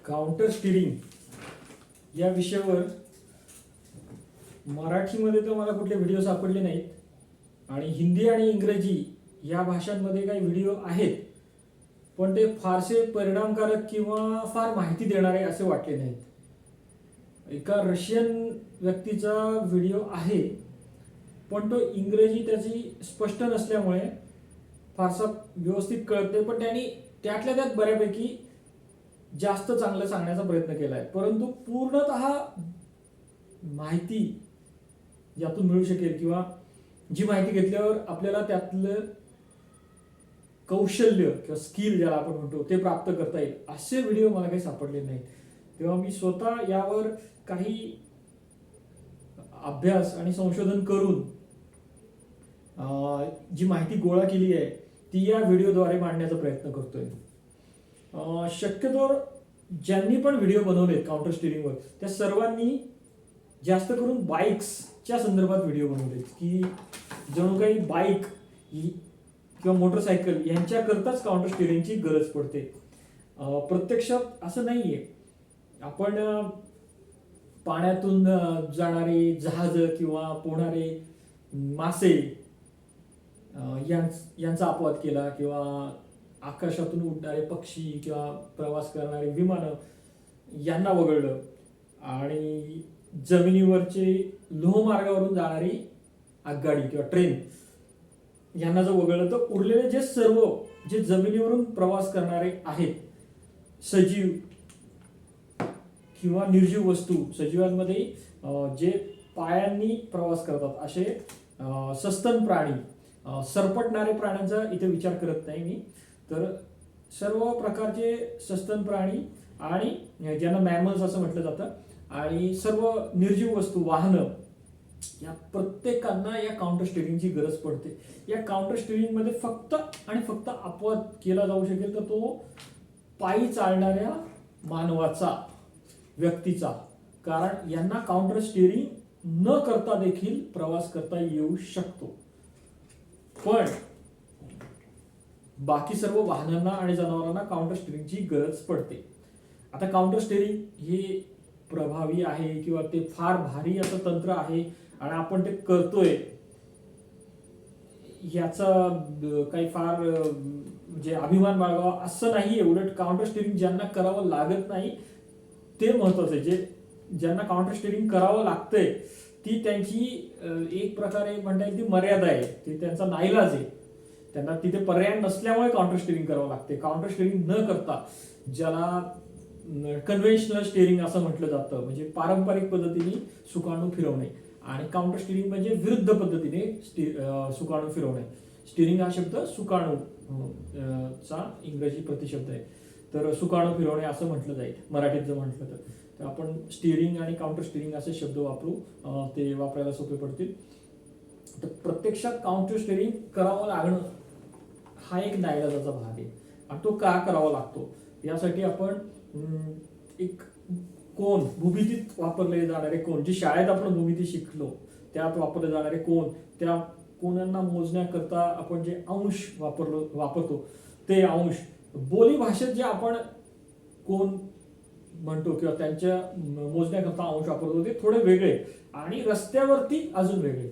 Counter steering या विषयावर मराठीमध्ये तर मला कुठले व्हिडिओ सापडले नाहीत आणि हिंदी आणि इंग्रजी या भाषांमध्ये काही व्हिडिओ आहेत, पण ते फारसे परिणामकारक किंवा फार माहिती देणारे असे वाटले नाहीत. एका रशियन व्यक्तीचा व्हिडिओ आहे, पण तो इंग्रजी त्याची स्पष्ट नसल्यामुळे फारसा व्यवस्थित कळत नाही, पण त्यांनी त्यातल्या त्यात बऱ्यापैकी जास्त चांगलं सांगण्याचा प्रयत्न केला आहे. परंतु पूर्णतः माहिती यातून मिळू शकेल किंवा जी माहिती घेतल्यावर आपल्याला त्यातलं कौशल्य किंवा स्किल ज्याला आपण म्हणतो ते प्राप्त करता येईल असे व्हिडिओ मला काही सापडले नाहीत. तेव्हा मी स्वतः यावर काही अभ्यास आणि संशोधन करून जी माहिती गोळा केली आहे ती या व्हिडिओद्वारे मांडण्याचा प्रयत्न करतोय. शक्यतो ज्यांनी पण व्हिडिओ बनवले काउंटर स्टिअरिंगवर त्या सर्वांनी जास्त करून बाईक्सच्या संदर्भात व्हिडिओ बनवले, की जणू काही बाईक किंवा मोटरसायकल यांच्याकरताच काउंटर स्टिअरिंगची गरज पडते. प्रत्यक्षात असं नाहीये. आपण पाण्यातून जाणारे जहाज किंवा पोहणारे मासे यांचा अपवाद केला किंवा आकाशातून उडणारे पक्षी किंवा प्रवास करणारे विमानं यांना वगळलं आणि जमिनीवरचे लोहमार्गावरून जाणारी आगगाडी किंवा ट्रेन यांना जर वगळलं तर उरलेले जे सर्व जे जमिनीवरून प्रवास करणारे आहेत, सजीव किंवा निर्जीव वस्तू, सजीवांमध्ये जे पायांनी प्रवास करतात असे सस्तन प्राणी, सरपटणारे प्राण्यांचा इथे विचार करत नाही मी, तर सर्व प्रकारचे सस्तन प्राणी आणि ज्यांना मॅमल्स असं म्हटलं जातं आणि सर्व निर्जीव वस्तू, वाहनं या प्रत्येकांना या काउंटर स्टिअरिंगची गरज पडते. या काउंटर स्टिअरिंगमध्ये फक्त आणि फक्त अपवाद केला जाऊ शकेल तर तो पायी चालणाऱ्या मानवाचा, व्यक्तीचा, कारण यांना काउंटर स्टिअरिंग न करता देखील प्रवास करता येऊ शकतो. पण बाकी सर्व वाहनांना आणि जनावरांना काउंटर स्टिअरिंगची गरज पडते. आता काउंटर स्टिअरिंग हे प्रभावी आहे किंवा ते फार भारी असं तंत्र आहे आणि आपण ते करतोय याचा काही फार म्हणजे अभिमान बाळगावा असं नाहीये. उलट काउंटर स्टिअरिंग ज्यांना करावं लागत नाही ते महत्वाचं आहे. जे ज्यांना काउंटर स्टिअरिंग करावं लागतंय ती त्यांची एक प्रकारे म्हणता येईल ती मर्यादा आहे, ती त्यांचा नाईलाज आहे. त्यांना तिथे पर्याय नसल्यामुळे काउंटर स्टिअरिंग करावं लागते. काउंटर स्टिअरिंग न करता ज्याला कन्व्हेन्शनल स्टिअरिंग असं म्हटलं जातं, म्हणजे पारंपरिक पद्धतीने सुकाणू फिरवणे, आणि काउंटर स्टिअरिंग म्हणजे विरुद्ध पद्धतीने सुकाणू फिरवणे. स्टिअरिंग हा शब्द सुकाणू चा इंग्रजी प्रतिशब्द आहे, तर सुकाणू फिरवणे असं म्हटलं जाईल मराठीत जर म्हटलं तर. तर आपण स्टिअरिंग आणि काउंटर स्टिअरिंग असे शब्द वापरू, ते वापरायला सोपे पडतील. तर प्रत्यक्षात काउंटर स्टिअरिंग करावं लागणं हा एक नाईलाजाचा भाग आहे. आणि तो का करावा लागतो यासाठी आपण एक कोन, भूमितीत वापरले जाणारे कोन, जे शाळेत आपण भूमिती शिकलो त्यात वापरले जाणारे कोन, त्या कोनांना मोजण्याकरता आपण जे अंश वापरतो ते अंश, बोली भाषेत जे आपण कोन म्हणतो किंवा त्यांच्या मोजण्याकरता अंश वापरतो ते थोडे वेगळे आणि रस्त्यावरती अजून वेगळे.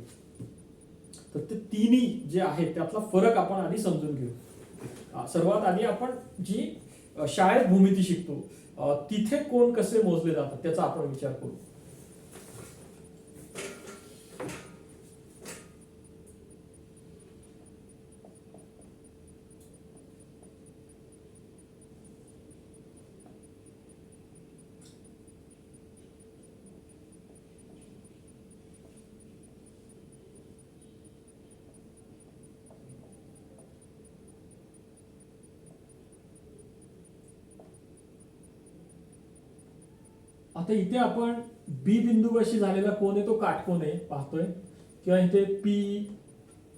तर ते तिन्ही जे आहेत त्यातला फरक आपण आधी समजून घेऊ. सर्वात आधी आपण जी शाळेत भूमिती शिकतो तिथे कोण कसे मोजले जातात त्याचा आपण विचार करू. आता इथे आपण बी बिंदूपाशी झालेला कोण आहे तो काटकोन आहे पाहतोय, किंवा इथे पी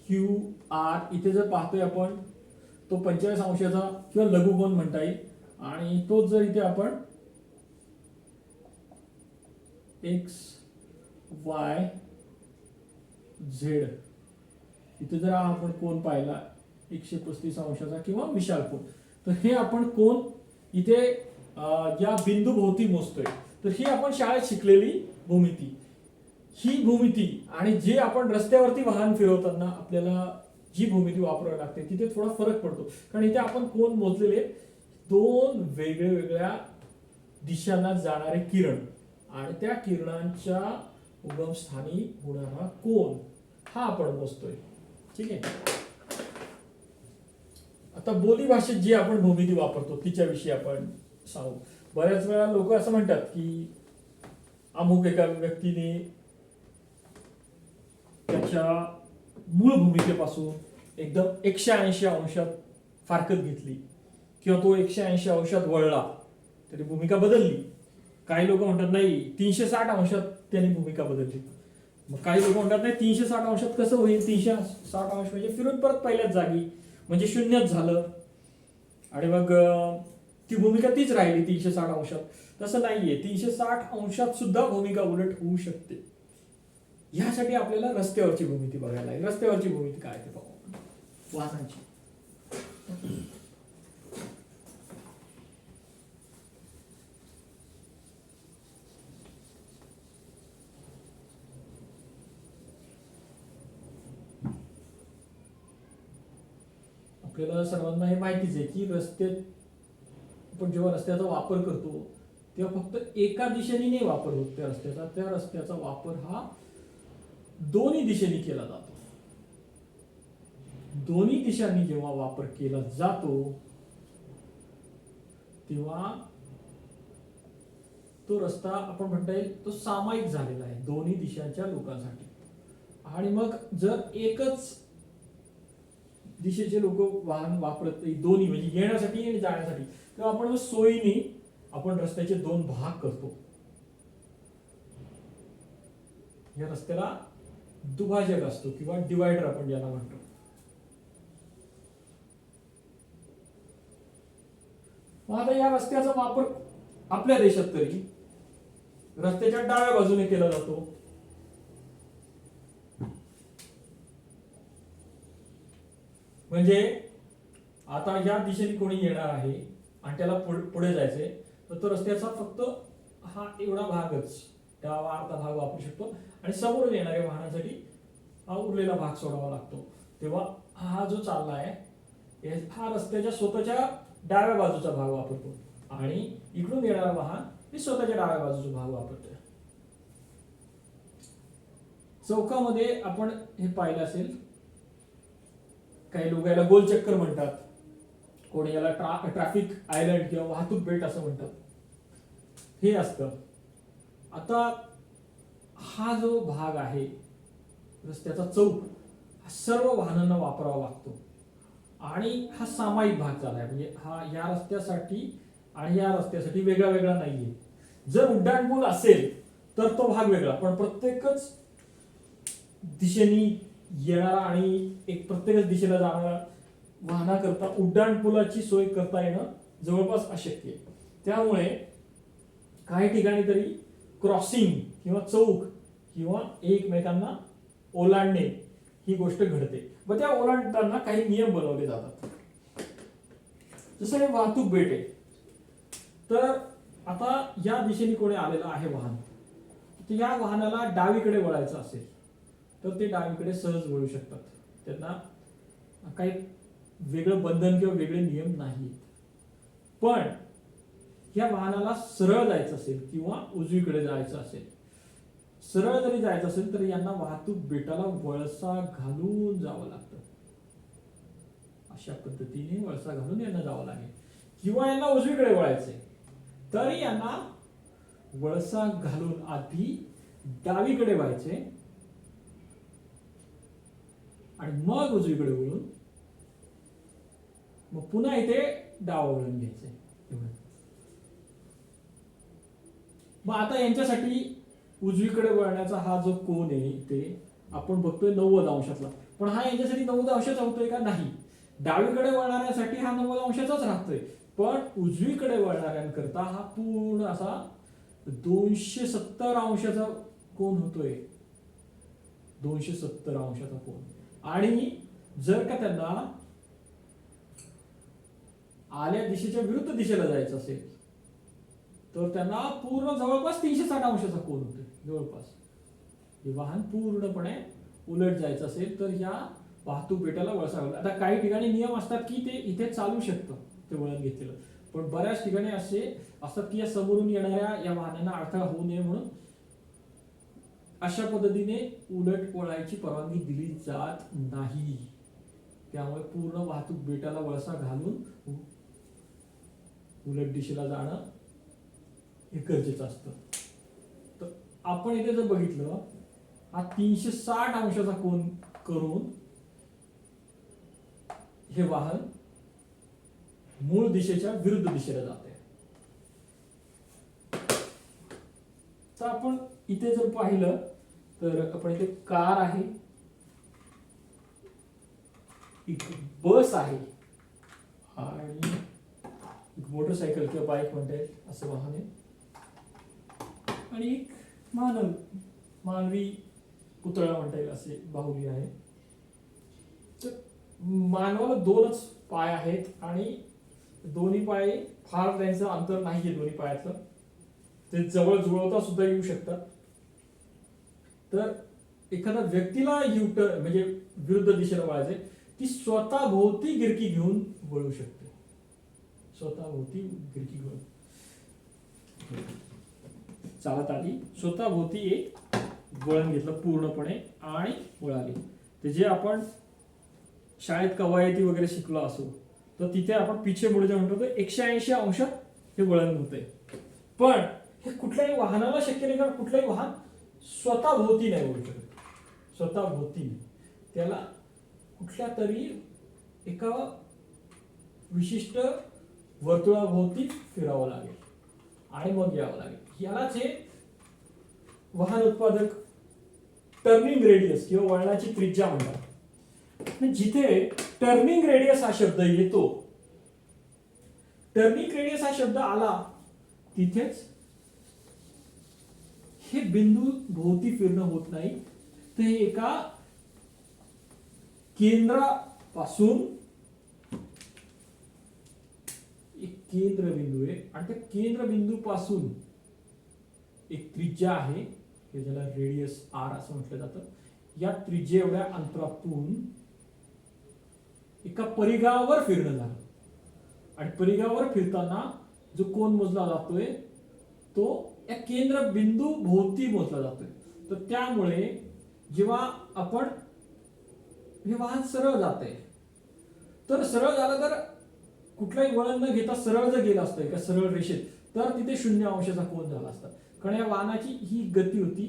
क्यू आर इथे जर पाहतोय आपण तो 45 अंशाचा किंवा लघुकोन म्हणता येईल. आणि तोच जर इथे आपण एक्स वाय झेड इथे जर आपण कोन पाहिला 135 अंशाचा किंवा विशाल कोन, तर हे आपण कोन इथे या बिंदू भोवती मोजतोय, तर ही आपण शाळेत शिकलेली भूमिती. ही भूमिती आणि जे आपण रस्त्यावरती वाहन फिरवताना आपल्याला जी भूमिती वापरावी लागते तिथे थोडा फरक पडतो. कारण इथे आपण कोण मोजलेले, दोन वेगवेगळ्या दिशांना जाणारे किरण आणि त्या किरणांच्या उगमस्थानी होणारा कोन हा आपण मोजतोय. ठीक आहे. आता बोली भाषेत जी आपण भूमिती वापरतो तिच्याविषयी आपण सांगू. बऱ्याच वेळा लोक असं म्हणतात की अमुक एका व्यक्तीने त्याच्या मूळ भूमिकेपासून एकदम 180 अंशात फारकत घेतली किंवा तो 180 अंशात वळला तरी भूमिका बदलली. काही लोक म्हणतात नाही 360 अंशात त्यांनी भूमिका बदलली. मग काही लोक म्हणतात नाही 360 अंशात कसं होईल, 360 अंश म्हणजे फिरून परत पहिल्याच जागी, म्हणजे शून्यच झालं आणि मग ती भूमिका तीच राहिली 360 अंशात. तसं नाहीये, 360 अंशात सुद्धा भूमिका उलट होऊ शकते. ह्यासाठी आपल्याला रस्त्यावरची भूमिती बघायला लागेल. रस्त्यावरची भूमिती काय ते पाहू आपण. वाहनांची आपल्याला सर्वांना हे माहितीच आहे की रस्ते आपण जेव्हा रस्त्याचा वापर करतो तेव्हा फक्त एका दिशेने नाही वापर होत त्या रस्त्याचा. त्या रस्त्याचा वापर हा दोन्ही दिशेने केला जातो. दोन्ही दिशांनी जेव्हा वापर केला जातो तेव्हा तो रस्ता आपण म्हणता येईल तो सामायिक झालेला आहे दोन्ही दिशांच्या लोकांसाठी. आणि मग जर एकच दिशेचे लोक वाहन वापरत दोन्ही म्हणजे येण्यासाठी आणि जाण्यासाठी, तेव्हा आपण सोयीने आपण रस्त्याचे दोन भाग करतो. या रस्त्याला दुभाजक असतो किंवा डिवायडर आपण ज्याला म्हणतो. मग आता या रस्त्याचा वापर आपल्या देशात तरी रस्त्याच्या डाव्या बाजूने केला जातो. म्हणजे आता या दिशेने कोणी येणार आहे आणि त्याला पुढे जायचंय तर तो रस्त्याचा फक्त हा एवढा भागच, डावा अर्धा भाग वापरू शकतो आणि समोरून येणाऱ्या वाहनासाठी हा उरलेला भाग सोडावा लागतो. तेव्हा हा जो चालला आहे हा रस्त्याच्या स्वतःच्या डाव्या बाजूचा भाग वापरतो आणि इकडून येणारा वाहन हे स्वतःच्या डाव्या बाजूचा भाग वापरतोय. चौकामध्ये आपण हे पाहिलं असेल, काही लोक याला गोल चक्कर म्हणतात, कोणी याला ट्रॅफिक आयलंड किंवा वाहतूक बेट असं म्हणतात. हे असतं. आता हा जो भाग आहे रस्त्याचा चौक हा सर्व वाहनांना वापरावा लागतो आणि हा सामायिक भाग झालाय. म्हणजे हा या रस्त्यासाठी आणि या रस्त्यासाठी वेगळा वेगळा नाहीये. जर उड्डाणपूल असेल तर तो भाग वेगळा, पण प्रत्येकच दिशेने येणारा आणि एक प्रत्येकच दिशेला जाणारा वाहनाकरता उड्डाणपुलाची सोय करता येणं जवळपास अशक्य आहे. त्यामुळे काही ठिकाणी तरी क्रॉसिंग किंवा चौक किंवा एकमेकांना ओलांडणे ही गोष्ट घडते. मग त्या ओलांडताना काही नियम बनवले जातात. जसं हे वाहतूक बेट आहे, तर आता या दिशेने कोणी आलेलं आहे वाहन, तर या वाहनाला डावीकडे वळायचं असेल तर ते डावीकडे सहज वळू शकतात. त्यांना काही वेगळं बंधन किंवा वेगळे नियम नाहीत. पण या वाहनाला सरळ जायचं असेल किंवा उजवीकडे जायचं असेल, सरळ जरी जायचं असेल तर यांना वाहतूक बेटाला वळसा घालून जावं लागतं. अशा पद्धतीने वळसा घालून यांना जावं लागेल. किंवा यांना उजवीकडे वळायचंय तरी यांना वळसा घालून आधी डावीकडे व्हायचे आणि मग उजवीकडे वळून मग पुन्हा इथे डावा वळण घ्यायचंय. मग आता यांच्यासाठी उजवीकडे वळण्याचा हा जो कोन आहे ते आपण बघतोय 90 अंशातला, पण हा यांच्यासाठी 90 अंशाचा होतोय का? नाही. डावीकडे वळणाऱ्यांसाठी हा 90 अंशाचाच राहतोय, पण उजवीकडे वळणाऱ्यांकरता हा पूर्ण असा 270 अंशाचा कोन होतोय. 270 अंशाचा कोन. आणि जर का त्यांना आल्या दिशेच्या विरुद्ध दिशेला जायचं असेल तर त्यांना पूर्ण जवळपास 360 अंशाचा कोन होते जवळपास. हे वाहन पूर्णपणे उलट जायचं असेल तर या वाहतूक बेटाला वळसा घालतात. आता काही ठिकाणी नियम असतात की ते इथे चालू शकतं ते वळण घेतलेलं, पण बऱ्याच ठिकाणी असे असतात की या समोरून येणाऱ्या या वाहनांना अडथळा होऊ नये म्हणून अशा पद्धतीने उलट वळायची परवानगी दिली जात नाही. त्यामुळे पूर्ण वाहतूक बेटाला वळसा घालून उलट दिशेला जाणं हे गरजेचं असतं. तर आपण इथे जर बघितलं हा 360 अंशाचा कोन करून हे वाहन मूळ दिशेच्या विरुद्ध दिशेला जाते. तर आपण इथे जर पाहिलं तर आपण इथे कार आहे, एक बस आहे आणि एक मोटरसायकल किंवा बाईक म्हणता येईल असं वाहन आहे आणि एक मानवी पुतळा म्हणता येईल असे बाहुली आहे. तर मानवाला 2च पाय आहेत आणि दोन्ही पाय फार त्यांचं अंतर नाहीये दोन्ही पायातलं, ते जवळ जुळवता सुद्धा येऊ शकतात. तर एखाद्या व्यक्तीला युटर्न म्हणजे विरुद्ध दिशेला वळायचे, ती स्वतः भोवती गिरकी घेऊन वळू शकते. स्वतः भोवती गिरकी घेऊन चालत आली, स्वतः भोवती एक वळण घेतलं पूर्णपणे आणि वळाली. ते जे आपण शाळेत कवायती वगैरे शिकलो असो तर तिथे आपण पिछे मुडे जे म्हणतो 180 अंशात हे वळण होते. पण हे कुठल्याही वाहनाला शक्य नाही, कारण कुठलंही वाहन स्वतः भोवती नाही वळू शकत. स्वतः भोवती त्याला कुठल्या तरी एका विशिष्ट वर्तुळाभोवती फिरावं लागेल आणि मग यावं लागेल. यालाच हे वाहन उत्पादक टर्निंग रेडियस किंवा वळणाची त्रिज्या म्हणतात. जिथे टर्निंग रेडियस हा शब्द येतो, टर्निंग रेडियस हा शब्द आला तिथेच हे बिंदू भोवती फिरणं होत नाही, तर हे एका केंद्रापासून एक केंद्रबिंदू आहे आणि त्या केंद्रबिंदूपासून एक त्रिज्या आहे की ज्याला रेडियस आर असं म्हटलं जातं. या त्रिज्या एवढ्या अंतरातून एका परिघावर फिरणं झालं आणि परिघावर फिरताना जो कोन मोजला जातोय तो या केंद्रबिंदू भोवती मोजला जातोय. तर त्यामुळे जेव्हा आपण हे वाहन सरळ जाते, तर सरळ झालं तर कुठलाही वळण न घेता सरळ जर गेलं असतं एका सरळ रेषेत तर तिथे 0 अंशाचा कोन झाला असता. कारण या वाहनाची ही गती होती,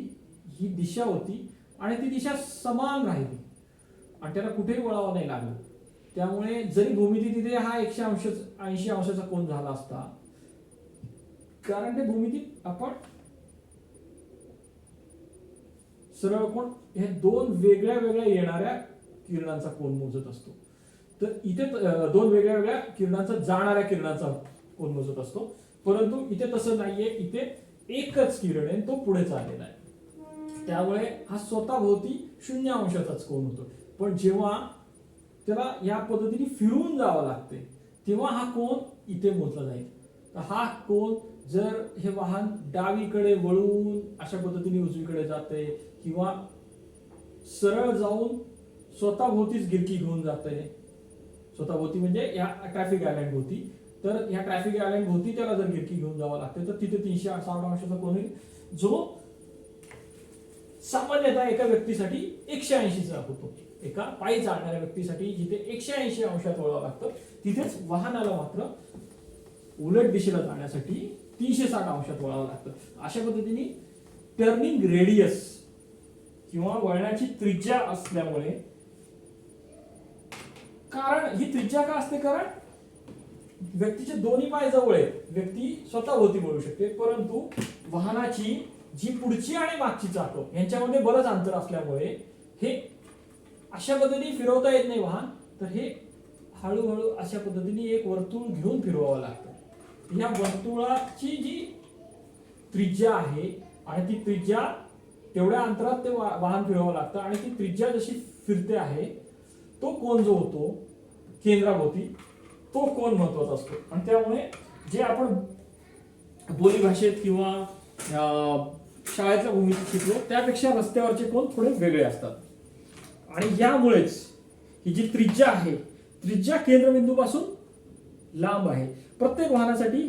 ही दिशा होती आणि ती दिशा समान राहिली आणि त्याला कुठेही वळावं नाही लागलं. त्यामुळे जरी भूमिती तिथे हा 180 अंशाचा कोन झाला असता, कारण ते भूमितीत आपण सरळ कोन हे 2 वेगळ्या येणाऱ्या किरणांचा कोन मोजत असतो. तर इथे 2 वेगळ्या किरणांचा जाणाऱ्या किरणाचा कोन मोजत असतो, परंतु इथे तसं नाहीये. इथे एकच किरण आहे, तो पुढे चाललेला आहे. त्यामुळे हा स्वतः भोवती 0 अंशाचाच कोन होतो. पण जेव्हा त्याला या पद्धतीने फिरून जावं लागते तेव्हा हा कोन इथे मोजला जाईल. तर हा कोन जर हे वाहन डावीकडे वळून अशा पद्धतीने उजवीकडे जाते किंवा सरळ जाऊन स्वतः भोवतीच गिरकी घेऊन जाते, स्वतः भोवती म्हणजे या ट्रॅफिक आयलँड भोवती, तर या ट्रॅफिक आयलँड भोवती त्याला जर गिरकी घेऊन जावं लागते तर तिथे 360 अंशाचा कोन होईल, जो सामान्यतः एका व्यक्तीसाठी 180 चा होतो. एका पायी चालणाऱ्या व्यक्तीसाठी जिथे 180 अंशात वळावं लागतं तिथेच वाहनाला मात्र उलट दिशेला जाण्यासाठी 360 अंशात वळावं लागतं. अशा पद्धतीने टर्निंग रेडियस किंवा वळणाची त्रिज्या असल्यामुळे, कारण ही त्रिज्या का असते, कारण व्यक्तीचे दोन्ही पाय जवळ आहेत, व्यक्ती स्वतः भोवती वळू शकते, परंतु वाहनाची जी पुढची आणि मागची चाकं यांच्यामध्ये बरंच अंतर असल्यामुळे हे अशा पद्धतीने फिरवता येत नाही वाहन. तर हे हळूहळू अशा पद्धतीने एक वर्तुळ घेऊन फिरवावं लागतं. या वर्तुळाची जी त्रिज्या आहे आणि ती त्रिज्या तेवढ्या अंतरात ते वाहन फिरवावं लागतं आणि ती त्रिज्या जशी फिरते आहे तो कोन जो होतो केंद्राभोवती तो कोन महत्वाचा असतो. आणि त्यामुळे जे आपण बोलीभाषेत किंवा शाळेतल्या भूमितीत शिकलो त्यापेक्षा रस्त्यावरचे कोन थोडे वेगळे असतात. आणि यामुळेच ही जी त्रिज्या आहे, त्रिज्या केंद्रबिंदूपासून लांब आहे. प्रत्येक वाहनासाठी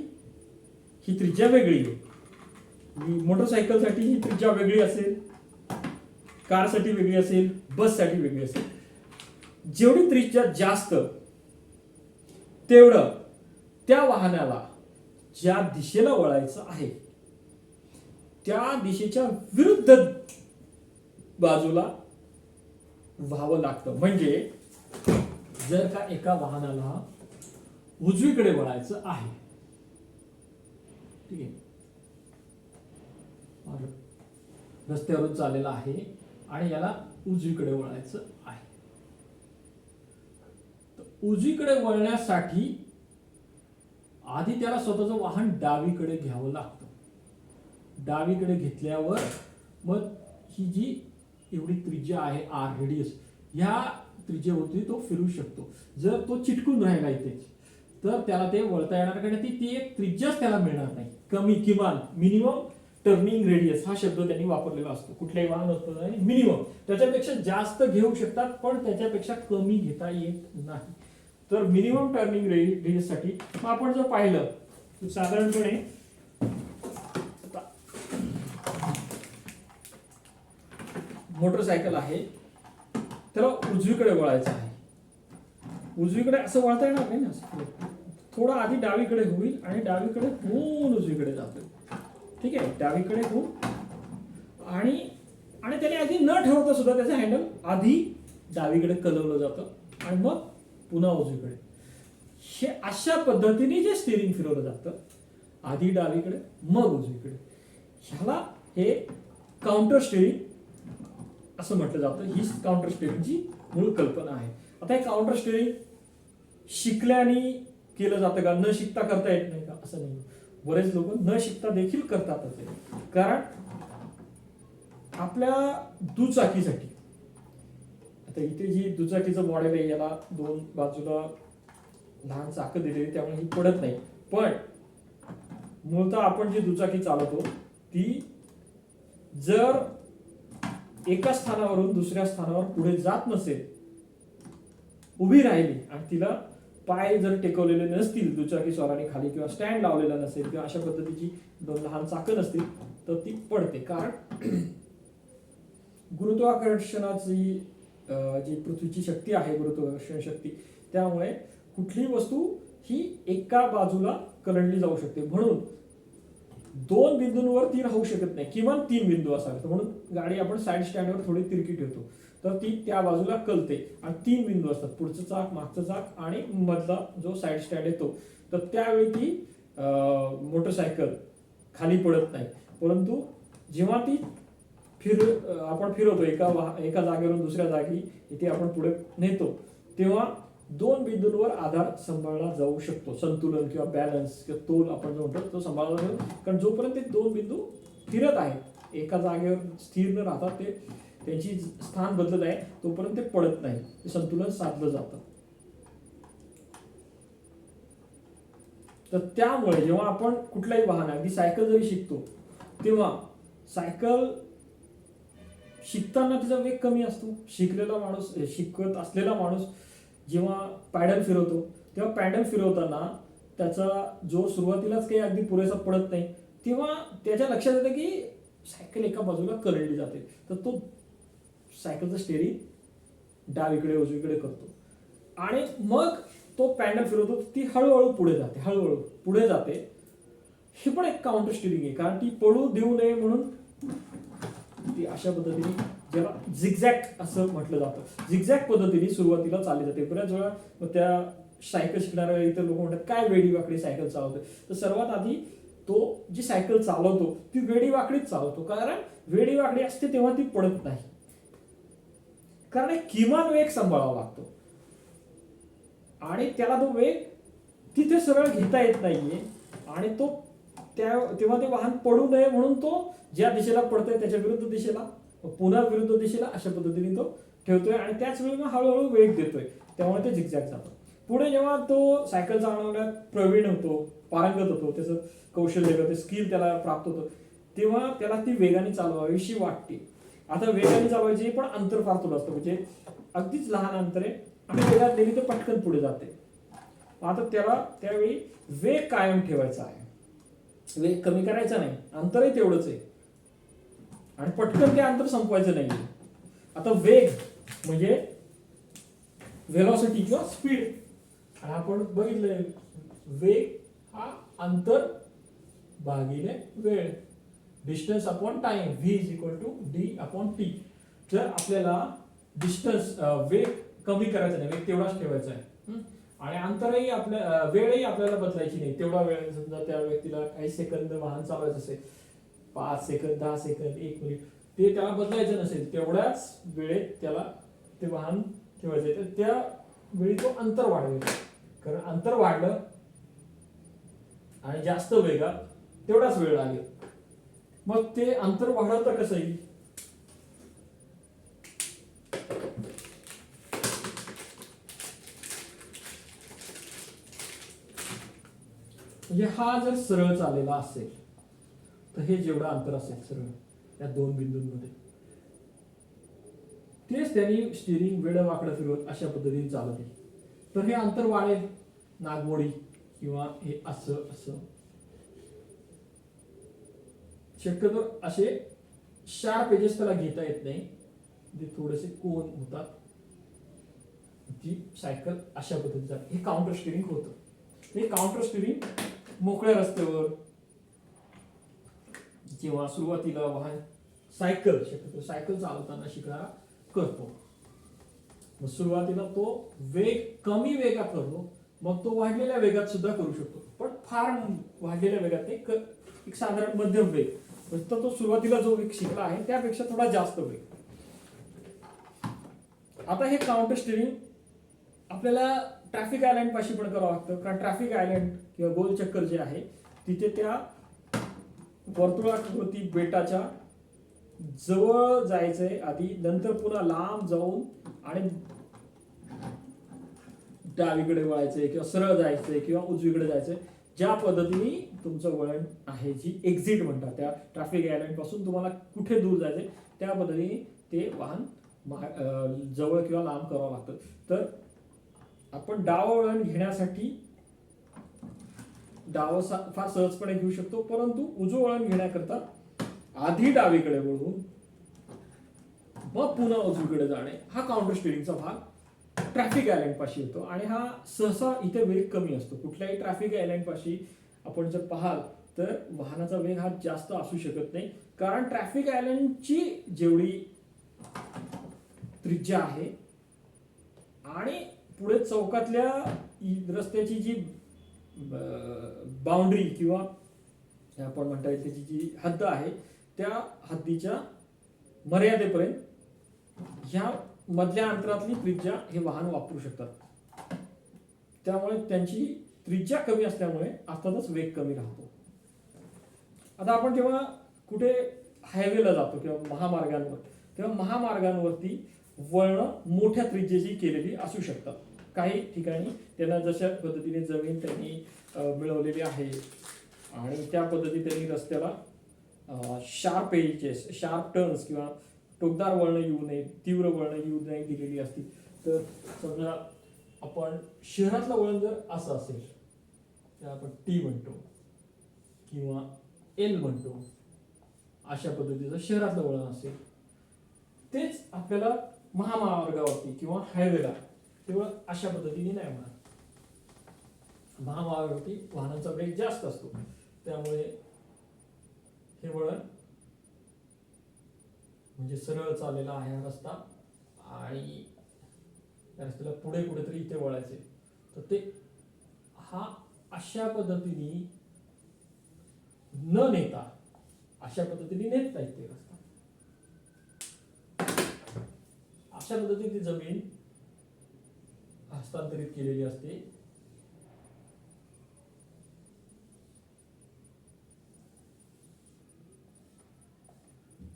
ही त्रिज्या वेगळी आहे. मोटरसायकलसाठी ही त्रिज्या वेगळी असेल, कारसाठी वेगळी असेल, बससाठी वेगळी असेल. जेवढी त्रिज्या जास्त तेवढं त्या वाहनाला ज्या दिशेला वळायचं आहे त्या दिशेच्या विरुद्ध बाजूला व्हावं लागतं. म्हणजे जर का एका वाहनाला उजवीकडे वळायचं आहे, ठीक आहे, रस्त्यावरून चाललेला आहे आणि याला उजवीकडे वळायचं आहे, तर उजवीकडे वळण्यासाठी आधी त्याला स्वतःचं वाहन डावीकडे घ्यावं लागतं. डावीकडे घेतल्यावर मग ही जी एवढी त्रिज्या आहे आर रेडियस, ह्या त्रिज्येवरती तो फिरू शकतो. जर तो चिटकून राहिला इथेच तर त्याला ते वळता येणार, कारण ती एक त्रिज्याच त्याला मिळणार नाही. कमी, किमान, मिनिमम टर्निंग रेडियस हा शब्द त्यांनी वापरलेला असतो. कुठल्याही वाहन असतं आणि मिनिमम त्याच्यापेक्षा जास्त घेऊ शकतात पण त्याच्यापेक्षा कमी घेता येत नाही. तर मिनिमम टर्निंग रेडियस साठी आपण जर पाहिलं तर साधारणपणे मोटरसायकल आहे, त्याला उजवीकडे वळायचं आहे. उजवीकडे असं वळता येणार नाही ना, थोडं आधी डावीकडे होईल आणि डावीकडे होऊन उजवीकडे जातो. ठीक आहे, डावीकडे होऊन आणि त्याने आधी न ठेवता सुद्धा त्याचं हँडल आधी डावीकडे कलवलं जातं आणि मग पुन्हा उजवीकडे. हे अशा पद्धतीने जे स्टिअरिंग फिरवलं जातं, आधी डावीकडे मग उजवीकडे, ह्याला हे काउंटर स्टिअरिंग असं म्हटलं जातं. ही काउंटर स्टिअरिंगची मूळ कल्पना आहे. आता हे काउंटर स्टिअरिंग शिकल्याने केलं जातं का, न शिकता करता येत नाही का, असं नाही. बरेच लोक न शिकता देखील करतातच. कारण आपल्या दुचाकीसाठी आता इथे जी दुचाकीचं मॉडेल आहे याला दोन बाजूला लहान चाकं दिलेली, त्यामुळे ही पडत नाही. पण मूलतः आपण जी दुचाकी चालवतो ती जर एका स्थानावरून दुसऱ्या स्थानावर पुढे जात नसेल, उभी राहिली आणि तिला पाय जर टेकवलेले नसतील दुचाकी स्वाराने खाली किंवा स्टँड लावलेला नसेल किंवा अशा पद्धतीची दोन लहान चाकं नसतील तर ती पडते. कारण गुरुत्वाकर्षणाची जी पृथ्वीची शक्ती आहे, गुरुत्वाकर्षण शक्ती, त्यामुळे कुठलीही वस्तू ही एका बाजूला कलंडली जाऊ शकते. म्हणून दोन बिंदूंवर ती राहू शकत नाही, किमान 3 बिंदू असावेत. म्हणून गाडी आपण साईड स्टँडवर थोडी तिरकी ठेवतो तर ती त्या बाजूला कलते आणि 3 बिंदू असतात, पुढचं चाक, मागचं चाक आणि मधला जो साईड स्टँड येतो. तर त्यावेळी ती मोटरसायकल खाली पडत नाही. परंतु जेव्हा ती आपण फिरवतो एका जागेवरून दुसऱ्या जागी इथे आपण पुढे नेतो, तेव्हा 2 बिंदूंवर आधार सांभाळला जाऊ शकतो. संतुलन किंवा बॅलन्स किंवा तोल आपण जो म्हणतो तो सांभाळला जातो. कारण जोपर्यंत ते 2 बिंदू फिरत आहेत, एका जागेवर स्थिर न राहतात, ते त्यांची स्थान बदलत आहे, तोपर्यंत ते पडत नाही, ते संतुलन साधलं जातं. तर त्यामुळे जेव्हा आपण कुठलाही वाहन, अगदी सायकल जरी शिकतो, तेव्हा सायकल शिकताना तिचा वेग कमी असतो. शिकत असलेला माणूस जेव्हा पॅडल फिरवतो तेव्हा पॅडल फिरवताना त्याचा जो सुरुवातीलाच काही अगदी पुरेसा पडत नाही, तेव्हा त्याच्या लक्षात येतं की सायकल एका बाजूला कलंडली जाते. तर तो सायकलचं स्टेअरिंग डावीकडे उजवीकडे करतो आणि मग तो पॅडल फिरवतो, ती हळूहळू पुढे जाते. हे पण एक काउंटर स्टिअरिंग आहे, कारण ती पडू देऊ नये म्हणून ती अशा पद्धतीने, ज्याला झिगझॅग असं म्हटलं जातं, झिगझॅग पद्धतीने सुरुवातीला चालली जाते. बऱ्याच वेळा त्या सायकल शिकणाऱ्या इतर लोक म्हणतात काय वेडी वाकडी सायकल चालवतोय. तर सर्वात आधी तो जी सायकल चालवतो ती वेडी वाकडीच चालवतो, कारण वेडी वाकडी असते तेव्हा ती पडत नाही. कारण एक किमान वेग सांभाळावा लागतो आणि त्याला तो वेग तिथे सरळ घेता येत नाहीये आणि तो तेव्हा ते वाहन पडू नये म्हणून तो ज्या दिशेला पडतोय त्याच्या विरुद्ध दिशेला, पुन्हा विरुद्ध दिशेला अशा पद्धतीने तो ठेवतोय आणि त्याच वेळी मग हळूहळू वेग देतोय, त्यामुळे ते झिगझॅग जातं. पुढे जेव्हा तो सायकल चालवण्यात प्रवीण होतो, पारंगत होतो, त्याचं कौशल्य ते स्किल त्याला प्राप्त होतं, तेव्हा त्याला ती वेगाने चालवावीशी वाटते. आता वेगाने चालवायची पण अंतर फार थोडं असतं, म्हणजे अगदीच लहान अंतर आहे आणि वेगात नेली तर पटकन पुढे जाते. आता त्याला त्यावेळी वेग कायम ठेवायचा आहे, वेग कमी करायचा नाही, अंतरही तेवढंच आहे आणि पटकन ते अंतर संपवायचं नाही. आता वेग म्हणजे व्हेलॉसिटी किंवा स्पीड, आणि आपण बघितलंय वेग हा अंतर भागिले वेळ, distance upon time, V is equal to D upon T. जर आपल्याला डिस्टन्स वेग कमी करायचा नाही, वेग तेवढाच ठेवायचा आहे आणि अंतरही आपल्या वेळही आपल्याला बदलायची नाही. तेवढा वेळ समजा त्या व्यक्तीला काही सेकंद वाहन चालवायचं असेल, 5 सेकंद 10 सेकंद 1 मिनिट, ते त्याला बदलायचं नसेल, तेवढ्याच वेळेत त्याला ते वाहन ठेवायचं, तर त्या वेळी तो अंतर वाढवेल. कारण अंतर वाढलं आणि जास्त वेगात तेवढाच वेळ लागेल. मग ते अंतर वाढवतं कसं येईल? म्हणजे हा जर सरळ चाललेला असेल तर हे जेवढं अंतर असेल सरळ या दोन बिंदूंमध्ये, तेच त्यांनी स्टिअरिंग वेड वाकडं फिरवत अशा पद्धतीने चालवते, तर हे अंतर वाढेल नागमोडी किंवा हे असं असं. शक्यतो असे शार्प एजेस त्याला घेता येत नाही, ते थोडेसे कोन होतात, जी सायकल अशा पद्धतीने जाते. हे काउंटर स्टिअरिंग होतं. हे काउंटर स्टिअरिंग मोकळ्या रस्त्यावर किंवा सुरुवातीला वाहन सायकल शक्यतो सायकल चालवताना शिकणारा करतो. मग सुरुवातीला तो वेग कमी वेगात करतो, मग तो वाढलेल्या वेगात सुद्धा करू शकतो, पण फार वाढलेल्या वेगात नाही, एक साधारण मध्यम वेग. तर तो सुरुवातीला जो वेग शिकला आहे त्यापेक्षा थोडा जास्त वेग. आता हे काउंटर स्टिअरिंग आपल्याला ट्रॅफिक आयलंड पाशी पण करावं लागतं, कारण ट्रॅफिक आयलंड किंवा गोल चक्कर जे आहे तिथे त्या वर्तुळाकृती बेटाच्या जवळ जायचंय आधी, नंतर पुन्हा लांब जाऊन आणि डावीकडे वळायचंय किंवा सरळ जायचंय किंवा उजवीकडे जायचंय. ज्या पद्धतीने तुमचं वळण आहे, जी एक्झिट म्हणतात, त्या ट्रॅफिक आयलंड पासून तुम्हाला कुठे दूर जायचंय त्या पद्धतीने ते वाहन जवळ किंवा लांब करावं लागतं. तर आपण डावं वळण घेण्यासाठी डावं फार सहजपणे घेऊ शकतो, परंतु उजवं वळण घेण्याकरता आधी डावीकडे वळून मग पुन्हा उजवीकडे जाणे, हा काउंटर स्टिअरिंगचा भाग ट्रॅफिक आयलंड पाशी येतो. आणि हा सहसा इथे वेग कमी असतो. कुठल्याही ट्रॅफिक आयलंड पाशी आपण जर पाहाल तर वाहनाचा वेग हा जास्त असू शकत नाही, कारण ट्रॅफिक आयलंडची जेवढी त्रिज्या आहे आणि पुढे चौकातल्या रस्त्याची जी बाउंड्री किंवा आपण म्हणता येईल त्याची जी हद्द आहे, त्या हद्दीच्या मर्यादेपर्यंत ह्या मधल्या अंतरातली त्रिज्या हे वाहन वापरू शकतात. त्यामुळे त्यांची त्रिज्या कमी असल्यामुळे अर्थातच वेग कमी राहतो. आता आपण जेव्हा कुठे हायवेला जातो किंवा महामार्गांवर, तेव्हा महामार्गांवरती वळणं मोठ्या त्रिज्येची केलेली असू शकतात. काही ठिकाणी त्यांना जशा पद्धतीने जमीन त्यांनी मिळवलेली आहे आणि त्या पद्धतीने त्यांनी रस्त्याला शार्प एजेस, शार्प टर्न्स किंवा टोकदार वळणं येऊ नये, तीव्र वळणं येऊ नये दिलेली असती. तर समजा आपण शहरातलं वळण जर असं असेल तर आपण टी म्हणतो किंवा एल म्हणतो, अशा पद्धतीचं शहरातलं वळण असेल, तेच आपल्याला महामार्गावरती किंवा हायवेला तेवढं अशा पद्धतीने नाही होणार. महामार्गावरती वाहनांचा वेग जास्त असतो, त्यामुळे हे वळण म्हणजे सरळ चाललेला आहे हा रस्ता आणि त्या रस्त्याला पुढे कुठेतरी इथे वळायचे, तर ते हा अशा पद्धतीने न नेता अशा पद्धतीने नेता येते रस्ता. अशा पद्धतीने ती जमीन हस्तांतरित केलेली असते.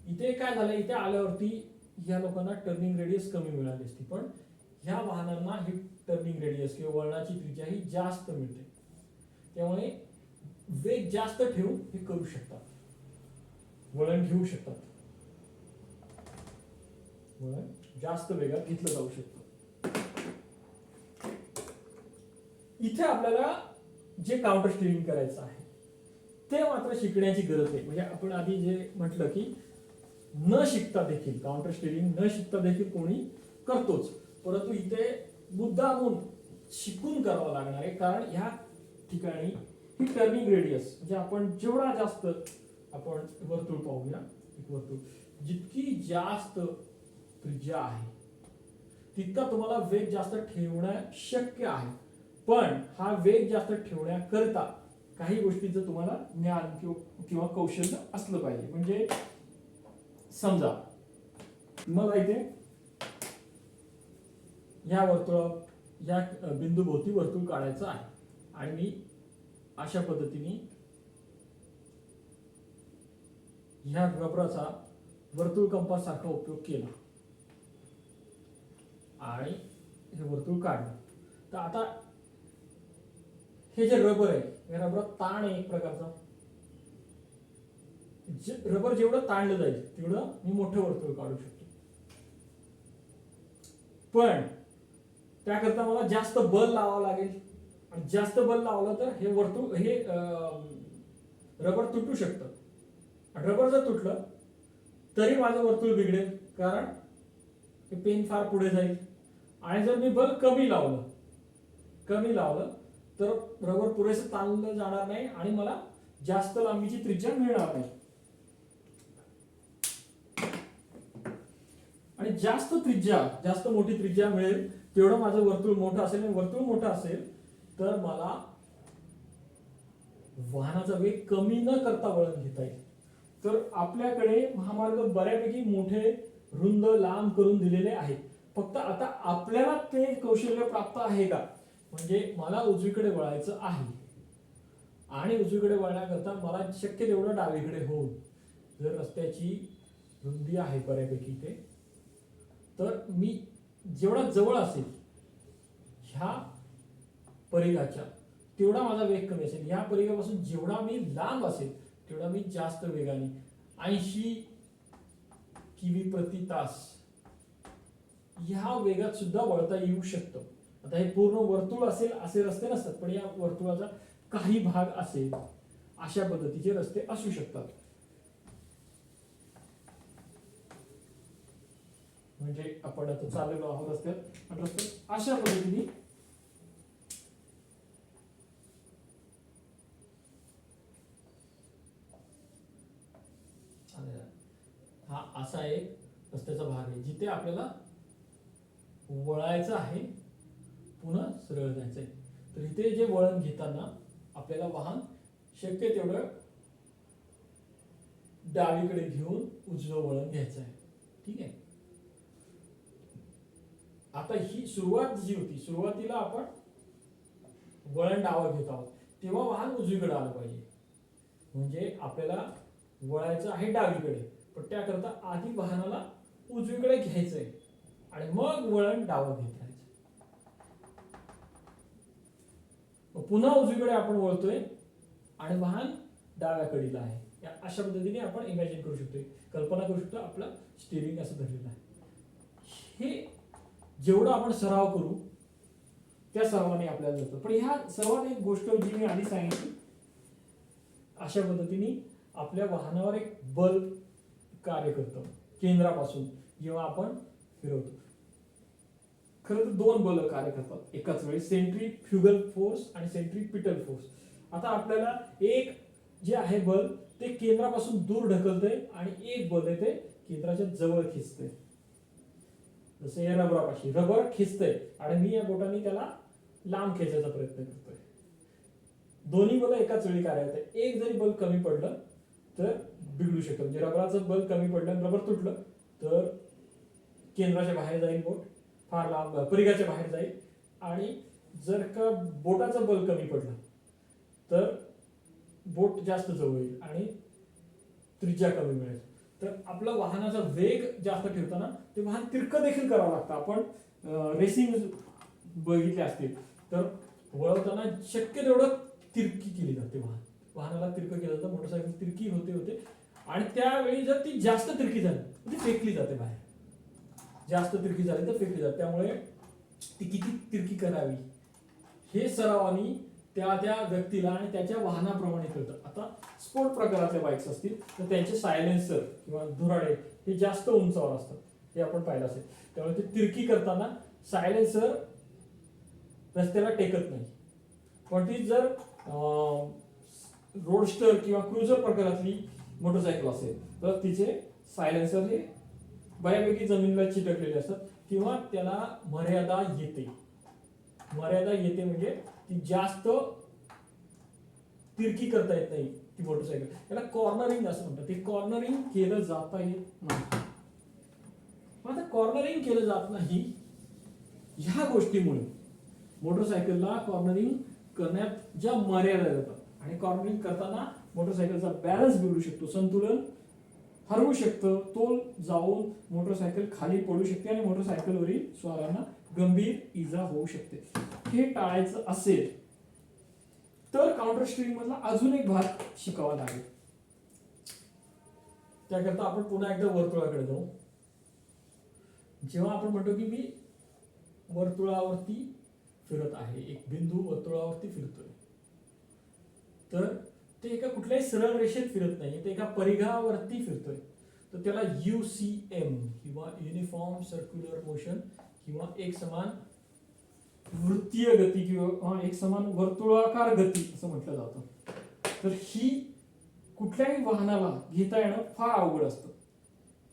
इथे काय झालं, इथे आल्यावरती ह्या लोकांना टर्निंग रेडियस कमी मिळाली असती, पण ह्या वाहनांना ही टर्निंग रेडियस किंवा वळणाची त्रिज्या ही जास्त मिळते. त्यामुळे वेग जास्त ठेवून हे करू शकतात, वळण घेऊ शकतात, वळण जास्त वेगात घेतलं जाऊ शकतं. इथे आपल्याला जे काउंटर स्टीअरिंग करायचं आहे ते मात्र शिकण्याची गरज आहे. म्हणजे आपण आधी जे म्हटलं की न शिकता देखील काउंटर स्टीअरिंग न शिकता देखील कोणी करतोच, परंतु इथे मुद्दामून शिकून करावं लागणार आहे. कारण ह्या ठिकाणी ही टर्निंग रेडियस म्हणजे आपण जेवढा जास्त आपण वर्तुळ पाहूया, एक वर्तुळ जितकी जास्त त्रिज्या आहे तितका तुम्हाला वेग जास्त ठेवणं शक्य आहे. पण हा वेग जास्त ठेवण्याकरता काही गोष्टींचं तुम्हाला ज्ञान किंवा कौशल्य असलं पाहिजे. म्हणजे समजा मला इथे या या बिंदूभोवती वर्तुळ काढायचं आहे आणि मी अशा पद्धतीने ह्या रबराचा वर्तुळ कंपास सारखा उपयोग केला आणि हे वर्तुळ काढलं. तर आता हे जे रबर आहे या रबरात ताण आहे एक प्रकारचा. रबर जेवढं ताणलं जाईल तेवढं मी मोठं वर्तुळ काढू शकतो. पण त्याकरता मला जास्त बल लावावं लागेल आणि जास्त बल लावलं तर हे वर्तुळ हे रबर तुटू शकतं. रबर जर तुटलं तरी माझं वर्तुळ बिघडेल, कारण हे पेन फार पुढे जाईल. आणि जर मी बल कमी लावलं तर रबर पुरेसं ताणलं जाणार नाही आणि मला जास्त लांबीची त्रिज्या मिळणार नाही. आणि जास्त मोठी त्रिज्या मिळेल तेवढं माझं वर्तुळ मोठं असेल. आणि वर्तुळ मोठं असेल तर मला वाहनाचा वेग कमी न करता वळण घेता येईल. तर आपल्याकडे महामार्ग बऱ्यापैकी मोठे, रुंद, लांब करून दिलेले आहेत. फक्त आता आपल्याला ते कौशल्य प्राप्त आहे का? म्हणजे मला उजवीकडे वळायचं आहे आणि उजवीकडे वळण्याकरता मला शक्य तेवढं डावीकडे होऊन, जर रस्त्याची रुंदी आहे बऱ्यापैकी ते, तर मी जेवढा जवळ असेल ह्या परिघाच्या तेवढा माझा वेग कमी असेल. ह्या परिघापासून जेवढा मी लांब असेल तेवढा मी जास्त वेगाने 80 किमी प्रति तास ह्या वेगात सुद्धा वळता येऊ शकतं. आता हे पूर्ण वर्तुळ असेल असे रस्ते नसतात, पण या वर्तुळाचा काही भाग असेल अशा पद्धतीचे रस्ते असू शकतात. म्हणजे आपण आता चाललेलो आहोत रस्त्यात आणि रस्त्यात अशा पद्धतीने हा असा एक रस्त्याचा भाग आहे जिथे आपल्याला वळायचं आहे, पुन्हा सरळ जायचंय. तर इथे जे वळण घेताना आपल्याला वाहन शक्य तेवढं डावीकडे घेऊन उजवं वळण घ्यायचं आहे. ठीक आहे. आता ही सुरुवात जी होती, सुरुवातीला आपण वळण डावं घेत आहोत तेव्हा वाहन उजवीकडे आलं पाहिजे. म्हणजे आपल्याला वळायचं आहे डावीकडे, पण त्याकरता आधी वाहनाला उजवीकडे घ्यायचंय आणि मग वळण डावं घेत राहायचं. पुन्हा उजवीकडे आपण वळतोय आणि वाहन डाव्याकडील आहे. अशा पद्धतीने आपण इमॅजिन करू शकतो, कल्पना करू शकतो आपला स्टीअरिंग असं धरलेलं आहे. हे जेवढं आपण सराव करू त्या सर्वांनी आपल्याला जातं. पण ह्या सर्वात एक गोष्ट जी मी आधी सांगितली, अशा पद्धतीने आपल्या वाहनावर एक बल कार्य करतं केंद्रापासून जेव्हा आपण फिरवतो. खरं तर दोन बल कार्य करतात एकाच वेळी, सेंट्रीफ्युगल फोर्स आणि सेंट्रीपिटल फोर्स. आता आपल्याला एक जे आहे बल ते केंद्रापासून दूर ढकलतंय आणि एक बल आहे ते केंद्राच्या जवळ खेचतंय. जसं या रबरापाशी रबर खेचतंय आणि मी या बोटाने त्याला लांब खेचायचा प्रयत्न करतोय. दोन्ही बल एकाच वेळी कार्य होते. एक जरी बल कमी पडलं तर बिघडू शकतं. म्हणजे रबराचं बल कमी पडलं आणि रबर तुटलं तर केंद्राच्या बाहेर जाईल बोट, फार लांब परिघाच्या बाहेर जाईल. आणि जर का बोटाचं बल कमी पडलं तर बोट जास्त जवळ येईल आणि त्रिज्या कमी मिळेल. तर आपला वाहनाचा वेग जास्त ठेवताना ते वाहन तिरकं देखील करावं लागतं. आपण रेसिंग बघितले असतील तर वळवताना शक्य तेवढं तिरकी केली जाते वाहन. वाहनाला तिरकं केलं जातं, मोटरसायकल तिरकी होते आणि त्यावेळी जर ती जास्त तिरकी झाली तर ती फेकली जाते बाहेर. जास्त तिरकी झाली तर फेकली जाते. त्यामुळे ती किती तिरकी करावी हे सरावानी त्या त्या व्यक्तीला आणि त्याच्या वाहनाप्रमाणे कळतं. आता स्पोर्ट प्रकारातले बाईक्स असतील तर त्यांचे सायलेन्सर किंवा धुराडे हे जास्त उंचावर असतात, हे आपण पाहिलं असेल. त्यामुळे ते तिरकी करताना सायलेन्सर रस्त्याला टेकत नाही. पण ती जर रोडस्टर किंवा क्रुझर प्रकारातली मोटरसायकल असेल तर तिचे सायलेन्सर हे बऱ्यापैकी जमिनीला चिटकलेले असतात किंवा त्याला मर्यादा येते. मर्यादा येते म्हणजे ती जास्त तिरकी करता येत नाही ती मोटरसायकल. त्याला कॉर्नरिंग असं म्हणतात. ते कॉर्नरिंग केलं जाता येत नाही. आता कॉर्नरिंग केलं जात नाही ह्या गोष्टीमुळे मोटरसायकलला कॉर्नरिंग करण्यात ज्या मर्यादा येतात आणि कॉर्नरिंग करताना मोटरसायकलचा बॅलन्स बिघडू शकतो, संतुलन हरवू शकतं, तोल जाऊन मोटरसायकल खाली पडू शकते आणि मोटरसायकलवरील स्वारांना गंभीर इजा होऊ शकते. हे टाळायचं असेल तर काउंटर स्टीअरिंग मधला अजून एक भाग शिकावा लागेल. त्याकरता आपण पुन्हा एकदा वर्तुळाकडे जाऊ. जेव्हा आपण म्हणतो की मी वर्तुळावरती फिरत आहे, एक बिंदू वर्तुळावरती फिरतोय, तर ते एका कुठल्याही सरळ रेषेत फिरत नाही, ते एका परिघावरती फिरतोय, तर त्याला UCM किंवा युनिफॉर्म सर्क्युलर मोशन किंवा एक समान वृत्तीय गती किंवा एक समान वर्तुळाकार गती असं म्हटलं जातं. तर ही कुठल्याही वाहनाला घेता येणं फार अवघड असतं.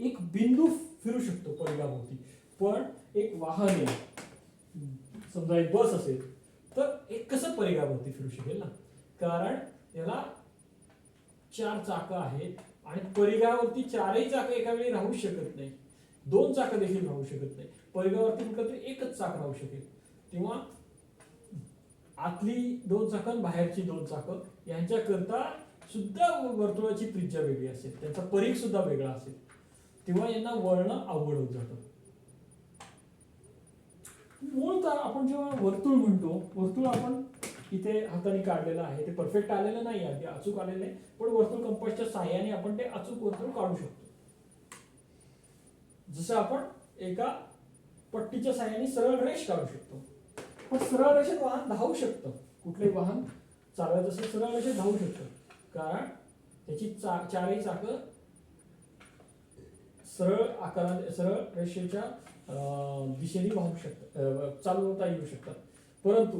एक बिंदू फिरू शकतो परिघाभोवती, पण एक वाहन आहे, समजा एक बस असेल तर एक कसं परिघाभोवती फिरू शकेल ना, कारण याला 4 चाकं आहेत आणि परिघावरती 4ही चाकं एका वेळी राहू शकत नाही, 2 चाकं देखील राहू शकत नाही. परिघावरती कुठलं तरी एकच चाक राहू शकेल. तेव्हा आतली 2 चाकं बाहेरची 2 चाकं यांच्याकरता सुद्धा वर्तुळाची त्रिज्या वेगळी असेल, त्यांचा परिघ सुद्धा वेगळा असेल. तेव्हा यांना वळणं अवघड होत जातं. मूळतः आपण जेव्हा वर्तुळ म्हणतो, वर्तुळ आपण इथे हाताने काढलेलं आहे, ते परफेक्ट आलेलं नाही, अगदी अचूक आलेलं नाही, पण वर्तुळ कंपासच्या साहाय्याने आपण ते अचूक वर्तुळ काढू शकतो. जसं आपण एका पट्टीच्या साहाय्याने सरळ रेष काढू शकतो. पण सरळ रेषेत वाहन धावू शकतं, कुठलंही वाहन चालवायचं असेल सरळ रेषेत धावू शकतं, कारण त्याची 4ही चाकं सरळ आकाराने सरळ रेषेच्या दिशेने वाहू शकतात, चालवता येऊ शकतात. परंतु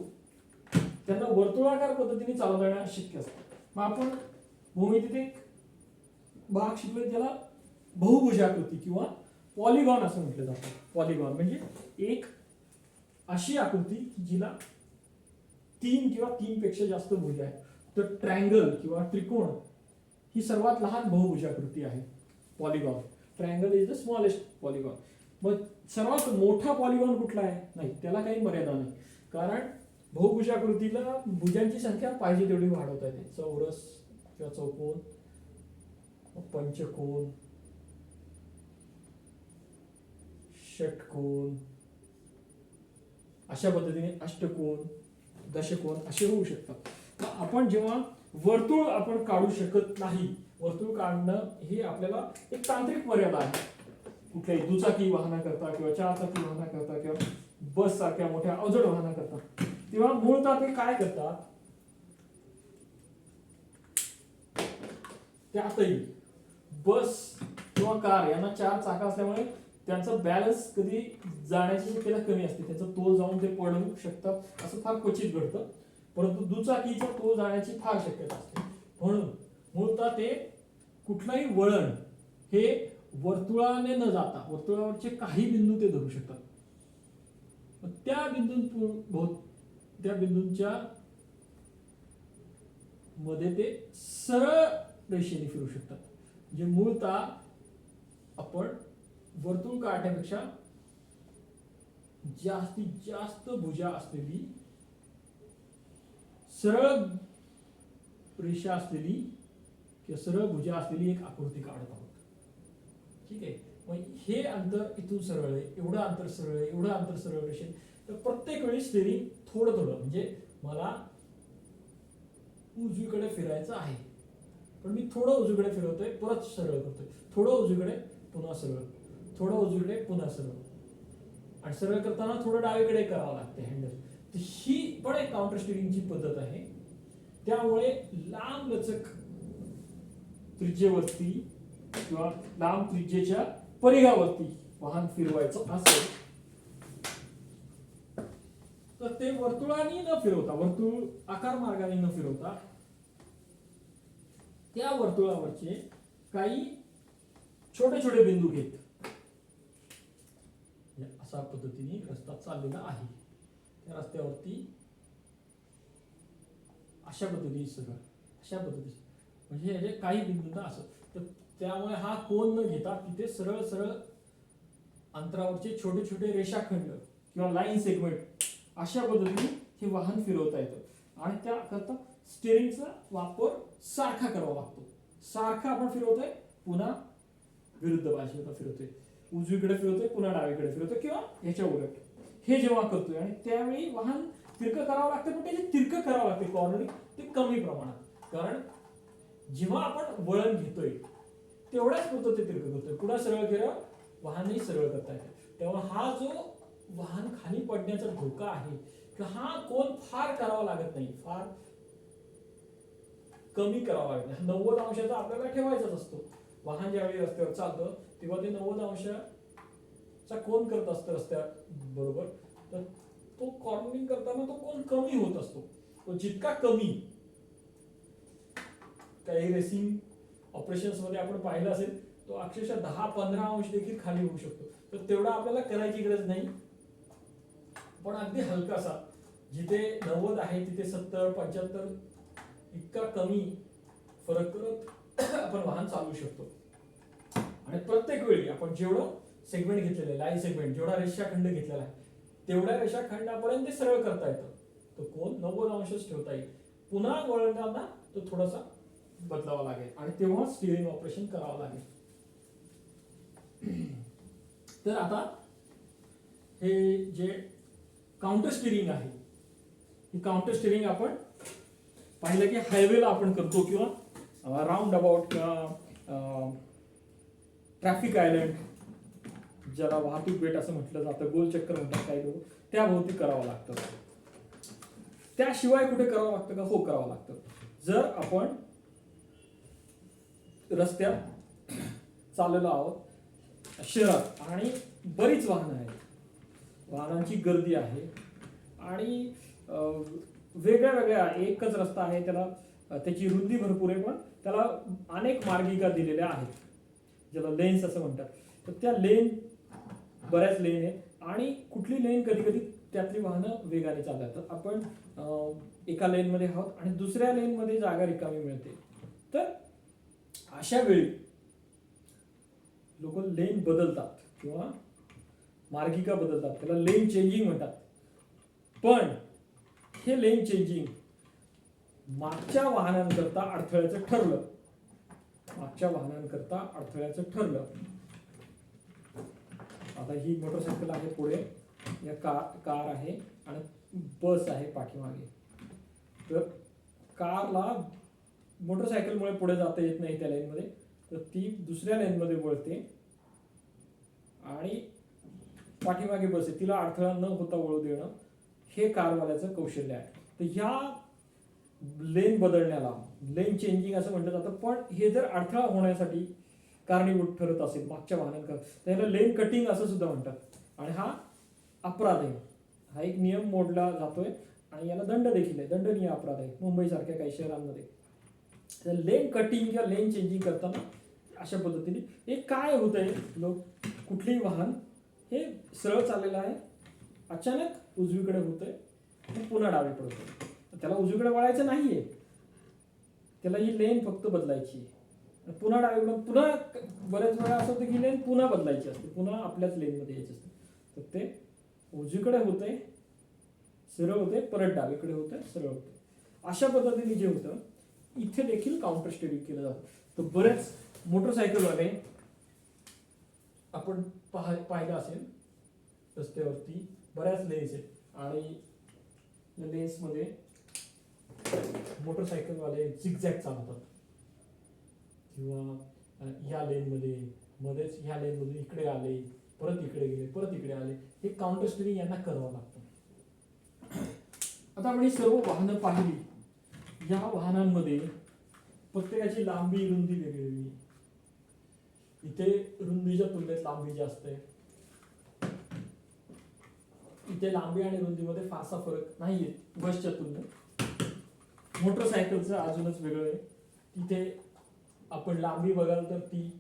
त्यांना वर्तुळाकार पद्धतीने चालवता येणं शक्य असतं. मग आपण भूमितीत एक भाग शिकलोय, त्याला बहुभुजाकृती किंवा पॉलिगॉन असं म्हटलं जातं. पॉलिगॉन म्हणजे एक अशी आकृती की जिला 3 किंवा 3 पेक्षा जास्त भुजा आहेत. तर ट्रायंगल किंवा त्रिकोण ही सर्वात लहान बहुभुजाकृती आहे, polygon. Triangle is the smallest polygon. मग सर्वात मोठा पॉलिगॉन कुठला आहे? नाही, त्याला काही मर्यादा नाही, कारण बहुभुजाकृतीला भुजांची संख्या पाहिजे तेवढी वाढवता येते. चौरस किंवा चौकोन, पंचकोन, षटकोन, अशा पद्धतीने अष्टकोन, दशकोन असे होऊ शकतात. आपण जेव्हा वर्तुळ आपण काढू शकत नाही, वर्तुळ काढणं हे आपल्याला एक तांत्रिक मर्यादा आहे. कुठल्याही दुचाकी वाहना करता किंवा 4 चाकी वाहना करता किंवा बस सारख्या मोठ्या अवजड वाहना करता, तेव्हा मूळतः ते काय करतात, त्यातही बस किंवा कार यांना 4 चाकं असल्यामुळे त्यांचा बॅलन्स कधी जाण्याची शक्यता कमी असते, त्यांचा तोल जाऊन ते पडू शकतात, असं फार क्वचित घडतं. परंतु दुचाकीचा तोल जाण्याची फार शक्यता असते. म्हणून मूळतः ते कुठलाही वळण हे वर्तुळाने न जाता वर्तुळावरचे काही बिंदू ते धरू शकतात. त्या बिंदूंच्या मध्ये ते सरळ रेषेने फिरू शकतात. म्हणजे मूळतः आपण वर्तुळ काढण्यापेक्षा जास्तीत जास्त भुजा असलेली, सरळ रेषा असलेली किंवा सरळ भुजा असलेली एक आकृती काढत आहोत. ठीक आहे. मग हे अंतर इथून सरळ आहे, एवढं अंतर सरळ आहे, एवढं अंतर सरळ रेषेत, तर प्रत्येक वेळी स्टीअरिंग थोडं थोडं, म्हणजे मला उजवीकडे फिरायचं आहे, पण मी थोडं उजवीकडे फिरवतोय, परत सरळ करतोय, थोडं उजवीकडे पुन्हा सरळ, थोडं उजवीकडे पुन्हा सरळ, आणि सरळ करताना थोडं डावीकडे करावं लागते हँडल. तर ही पण एक काउंटर स्टिअरिंगची पद्धत आहे. त्यामुळे लांब लचक त्रिज्येवरती किंवा लांब त्रिज्येच्या परिघावरती वाहन फिरवायचं असेल तर ते वर्तुळाने न फिरवता, वर्तुळ आकार मार्गाने न फिरवता, त्या वर्तुळावरचे काही छोटे छोटे बिंदू घेत अशा पद्धतीने रस्ता चाललेला आहे. त्या रस्त्यावरती अशा पद्धतीने सगळं अशा पद्धतीने म्हणजे याचे काही बिंदूंना असं, तर त्यामुळे हा कोन न घेता तिथे सरळ सरळ अंतरावरचे छोटे छोटे रेषाखंड किंवा लाईन सेगमेंट अशा पद्धतीने हे वाहन फिरवता येतं. आणि त्याकरता स्टिअरिंगचा वापर सारखा करावा लागतो. सारखा आपण फिरवतोय, पुन्हा विरुद्ध बाजूला फिरवतोय, उजवीकडे फिरवतोय, पुन्हा डावीकडे फिरवतोय किंवा ह्याच्या उलट, हे जेव्हा करतोय आणि त्यावेळी वाहन तिरकं करावं लागतं. पण ते तिरकं करावं लागते कॉर्नरिंग ते कमी प्रमाणात, कारण जेव्हा आपण वळण घेतोय तेवढ्याच पुरतं ते तिरकं करतोय. पुन्हा सरळ केलं वाहनही सरळ करता येतं. तेव्हा हा जो वाहन खाली पडण्याचा धोका आहे किंवा हा कोन फार करावा लागत नाही, फार कमी करावा लागत नाही. 90 अंशाचा आपल्याला ठेवायचाच असतो. वाहन ज्यावेळी रस्त्यावर चालतं तेव्हा ते 90 अंशाचा कोन करत असतं रस्त्या बरोबर. तर तो कॉर्नरिंग करताना तो कोन कमी होत असतो. तो जितका कमी, काही रेसिंग ऑपरेशन्स मध्ये आपण पाहिलं असेल, तो अक्षरशः 10-15 अंश देखील खाली होऊ शकतो. तर तेवढा आपल्याला करायची गरज नाही. पण अगदी हलकासा, जिथे 90 आहे तिथे 70-75 इतका कमी फरक करत आपण वाहन चालवू शकतो. आणि प्रत्येक वेळी आपण जेवढं सेगमेंट घेतलेलं आहे, लाईन सेगमेंट, जेवढा रेषाखंड घेतलेला आहे तेवढ्या रेषाखंडापर्यंत ते सरळ करता येतं. तो कोन 90 अंशच ठेवता येईल. पुन्हा वळताना तो थोडासा बदलावा लागेल आणि तेव्हा स्टिअरिंग ऑपरेशन करावं लागेल. तर आता हे जे काउंटर स्टिअरिंग आहे, ही काउंटर स्टिअरिंग आपण पाहिलं की हायवेला आपण करतो किंवा राऊंड अबाउट किंवा ट्रॅफिक आयलंड, ज्याला वाहतूक बेट असं म्हटलं जातं, गोल चक्कर म्हणतात काही लोक, त्या भोवती करावं लागतं. त्याशिवाय कुठे करावं लागतं का? हो, करावं लागतं. जर आपण रस्त्यात चाललेलो आहोत शहरात आणि बरीच वाहनं आहेत, वाहनांची गर्दी आहे आणि वेगळ्या वेगळ्या, एकच रस्ता आहे, त्याला त्याची रुंदी भरपूर आहे, पण त्याला अनेक मार्गिका दिलेल्या आहेत, ज्याला लेन्स असं म्हणतात. तर त्या लेन, बऱ्याच लेन आहेत आणि कुठली लेन कधी कधी त्यातली वाहनं वेगाने चालतात. तर आपण एका लेनमध्ये आहोत आणि दुसऱ्या लेनमध्ये जागा रिकामी मिळते. तर अशा वेळी लोक लेन बदलतात किंवा मार्गिका बदलतात, त्याला लेन चेंजिंग म्हणतात. पण हे लेन चेंजिंग मागच्या वाहनांकरता अडथळ्याचं ठरलं, मागच्या वाहनांकरता अडथळ्याचं ठरलं. आता ही मोटरसायकल आहे पुढे, या कार आहे आणि बस आहे पाठीमागे. तर कारला मोटरसायकलमुळे पुढे जाता येत नाही त्या लाईनमध्ये, तर ती दुसऱ्या लाईनमध्ये वळते आणि पाठीमागे बस आहे, तिला अडथळा न होता वळू देणं हे कारवाल्याचं कौशल्य आहे. तर ह्या लेन बदलण्याला लेन चेंजिंग असं म्हटलं जातं. पण हे जर अडथळा होण्यासाठी कारणीभूत ठरत असेल मागच्या वाहनांकर, त्याला लेन कटिंग असं सुद्धा म्हणतात. आणि हा अपराध आहे, हा एक नियम मोडला जातोय आणि याला दंड देखील आहे, दंडनीय अपराध आहे मुंबईसारख्या काही शहरांमध्ये. तर लेन कटिंग किंवा लेन चेंजिंग करताना अशा पद्धतीने हे काय होतंय, लोक कुठलीही वाहन हे सरळ चाललेलं आहे, अचानक उजवीकडे होतंय, पुन्हा डावीकडे होतंय. त्याला उजवीकडे वळायचं नाहीये, त्याला ही लेन फक्त बदलायची, पुन्हा डावीकडे, पुन्हा बऱ्याच वेळा असं होतं की लेन पुन्हा बदलायची असते, पुन्हा आपल्याच लेनमध्ये यायची असते. तर ते उजवीकडे होतंय सरळ होते, परत डावीकडे होतंय सरळ होते. अशा पद्धतीने जे होतं इथे देखील काउंटर स्टिअरिंग केलं जातं. तर बरेच मोटरसायकलवाले आपण पाहिलं असेल रस्त्यावरती बऱ्याच लेन्स आहेत आणि या लेन्समध्ये मोटरसायकलवाले झिगझॅग चालवतात किंवा ह्या लेनमध्ये मध्येच ह्या लेनमधून इकडे आले, परत इकडे गेले, परत इकडे आले, हे काउंटर स्टिअरिंग यांना करावं लागतं. आता आपण ही सर्व वाहनं पाहिली. या वाहनांमध्ये प्रत्येकाची लांबी रुंदी वेगळी. इथे रुंदीच्या तुलनेत लांबी जास्त आहे. इथे लांबी आणि रुंदीमध्ये फारसा फरक नाहीये बसच्या तुलनेत. मोटरसायकलचं अजूनच वेगळं आहे. तिथे आपण लांबी बघाल तर ती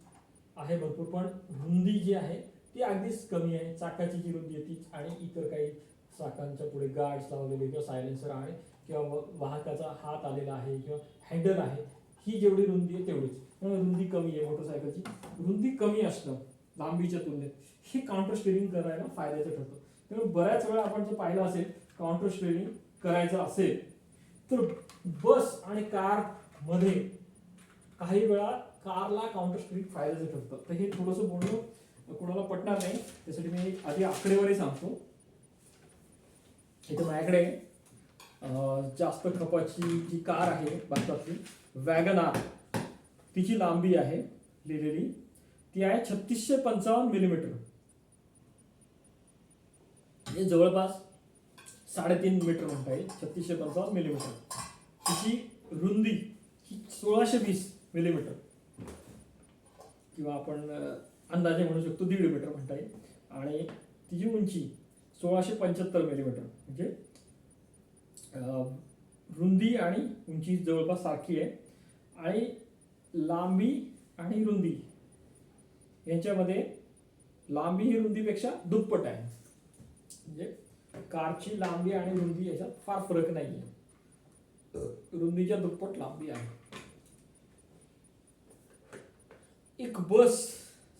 आहे भरपूर, पण रुंदी जी आहे ती अगदीच कमी आहे. चाकाची जी रुंदी आहे तीच, आणि इतर काही चाकांच्या पुढे गार्ड्स लावलेले किंवा सायलेन्सर आहे किंवा वाहकाचा हात आलेला आहे किंवा हँडल आहे, ही जेवढी रुंदी आहे तेवढीच. त्यामुळे रुंदी कमी आहे मोटरसायकलची. रुंदी कमी असणं लांबीच्या तुलनेत हे काउंटर स्टिअरिंग करायला फायद्याचं ठरतं. त्यामुळे बऱ्याच वेळा आपण जर पाहिलं असेल काउंटर स्टिअरिंग करायचं असेल तर बस आणि कार मध्ये काही वेळा कारला काउंटर स्टिअरिंग फायद्याचं ठरतं. तर हे थोडंसं बोलणं कोणाला पटणार नाही, त्यासाठी मी आधी आकडेवारी सांगतो. इथे माझ्याकडे जास्त खपाची जी कार आहे भारतातली वॅगनार, तिची लांबी आहे लिहिलेली ती आहे 3655 मिलीमीटर. हे जवळपास 3.5 मीटर म्हणता येईल. 3655 मिलीमीटर. तिची रुंदी ही 1620 मिलीमीटर किंवा आपण अंदाजे म्हणू शकतो 1.5 मीटर म्हणता येईल. आणि तिची उंची 1675 मिलीमीटर. म्हणजे रुंदी आणि उंची जवळपास सारखी आहे. आणि लांबी आणि रुंदी यांच्यामध्ये लांबी ही रुंदीपेक्षा दुप्पट आहे. म्हणजे कारची लांबी आणि रुंदी याच्यात फार फरक नाहीये, रुंदीच्या दुप्पट लांबी आहे. एक बस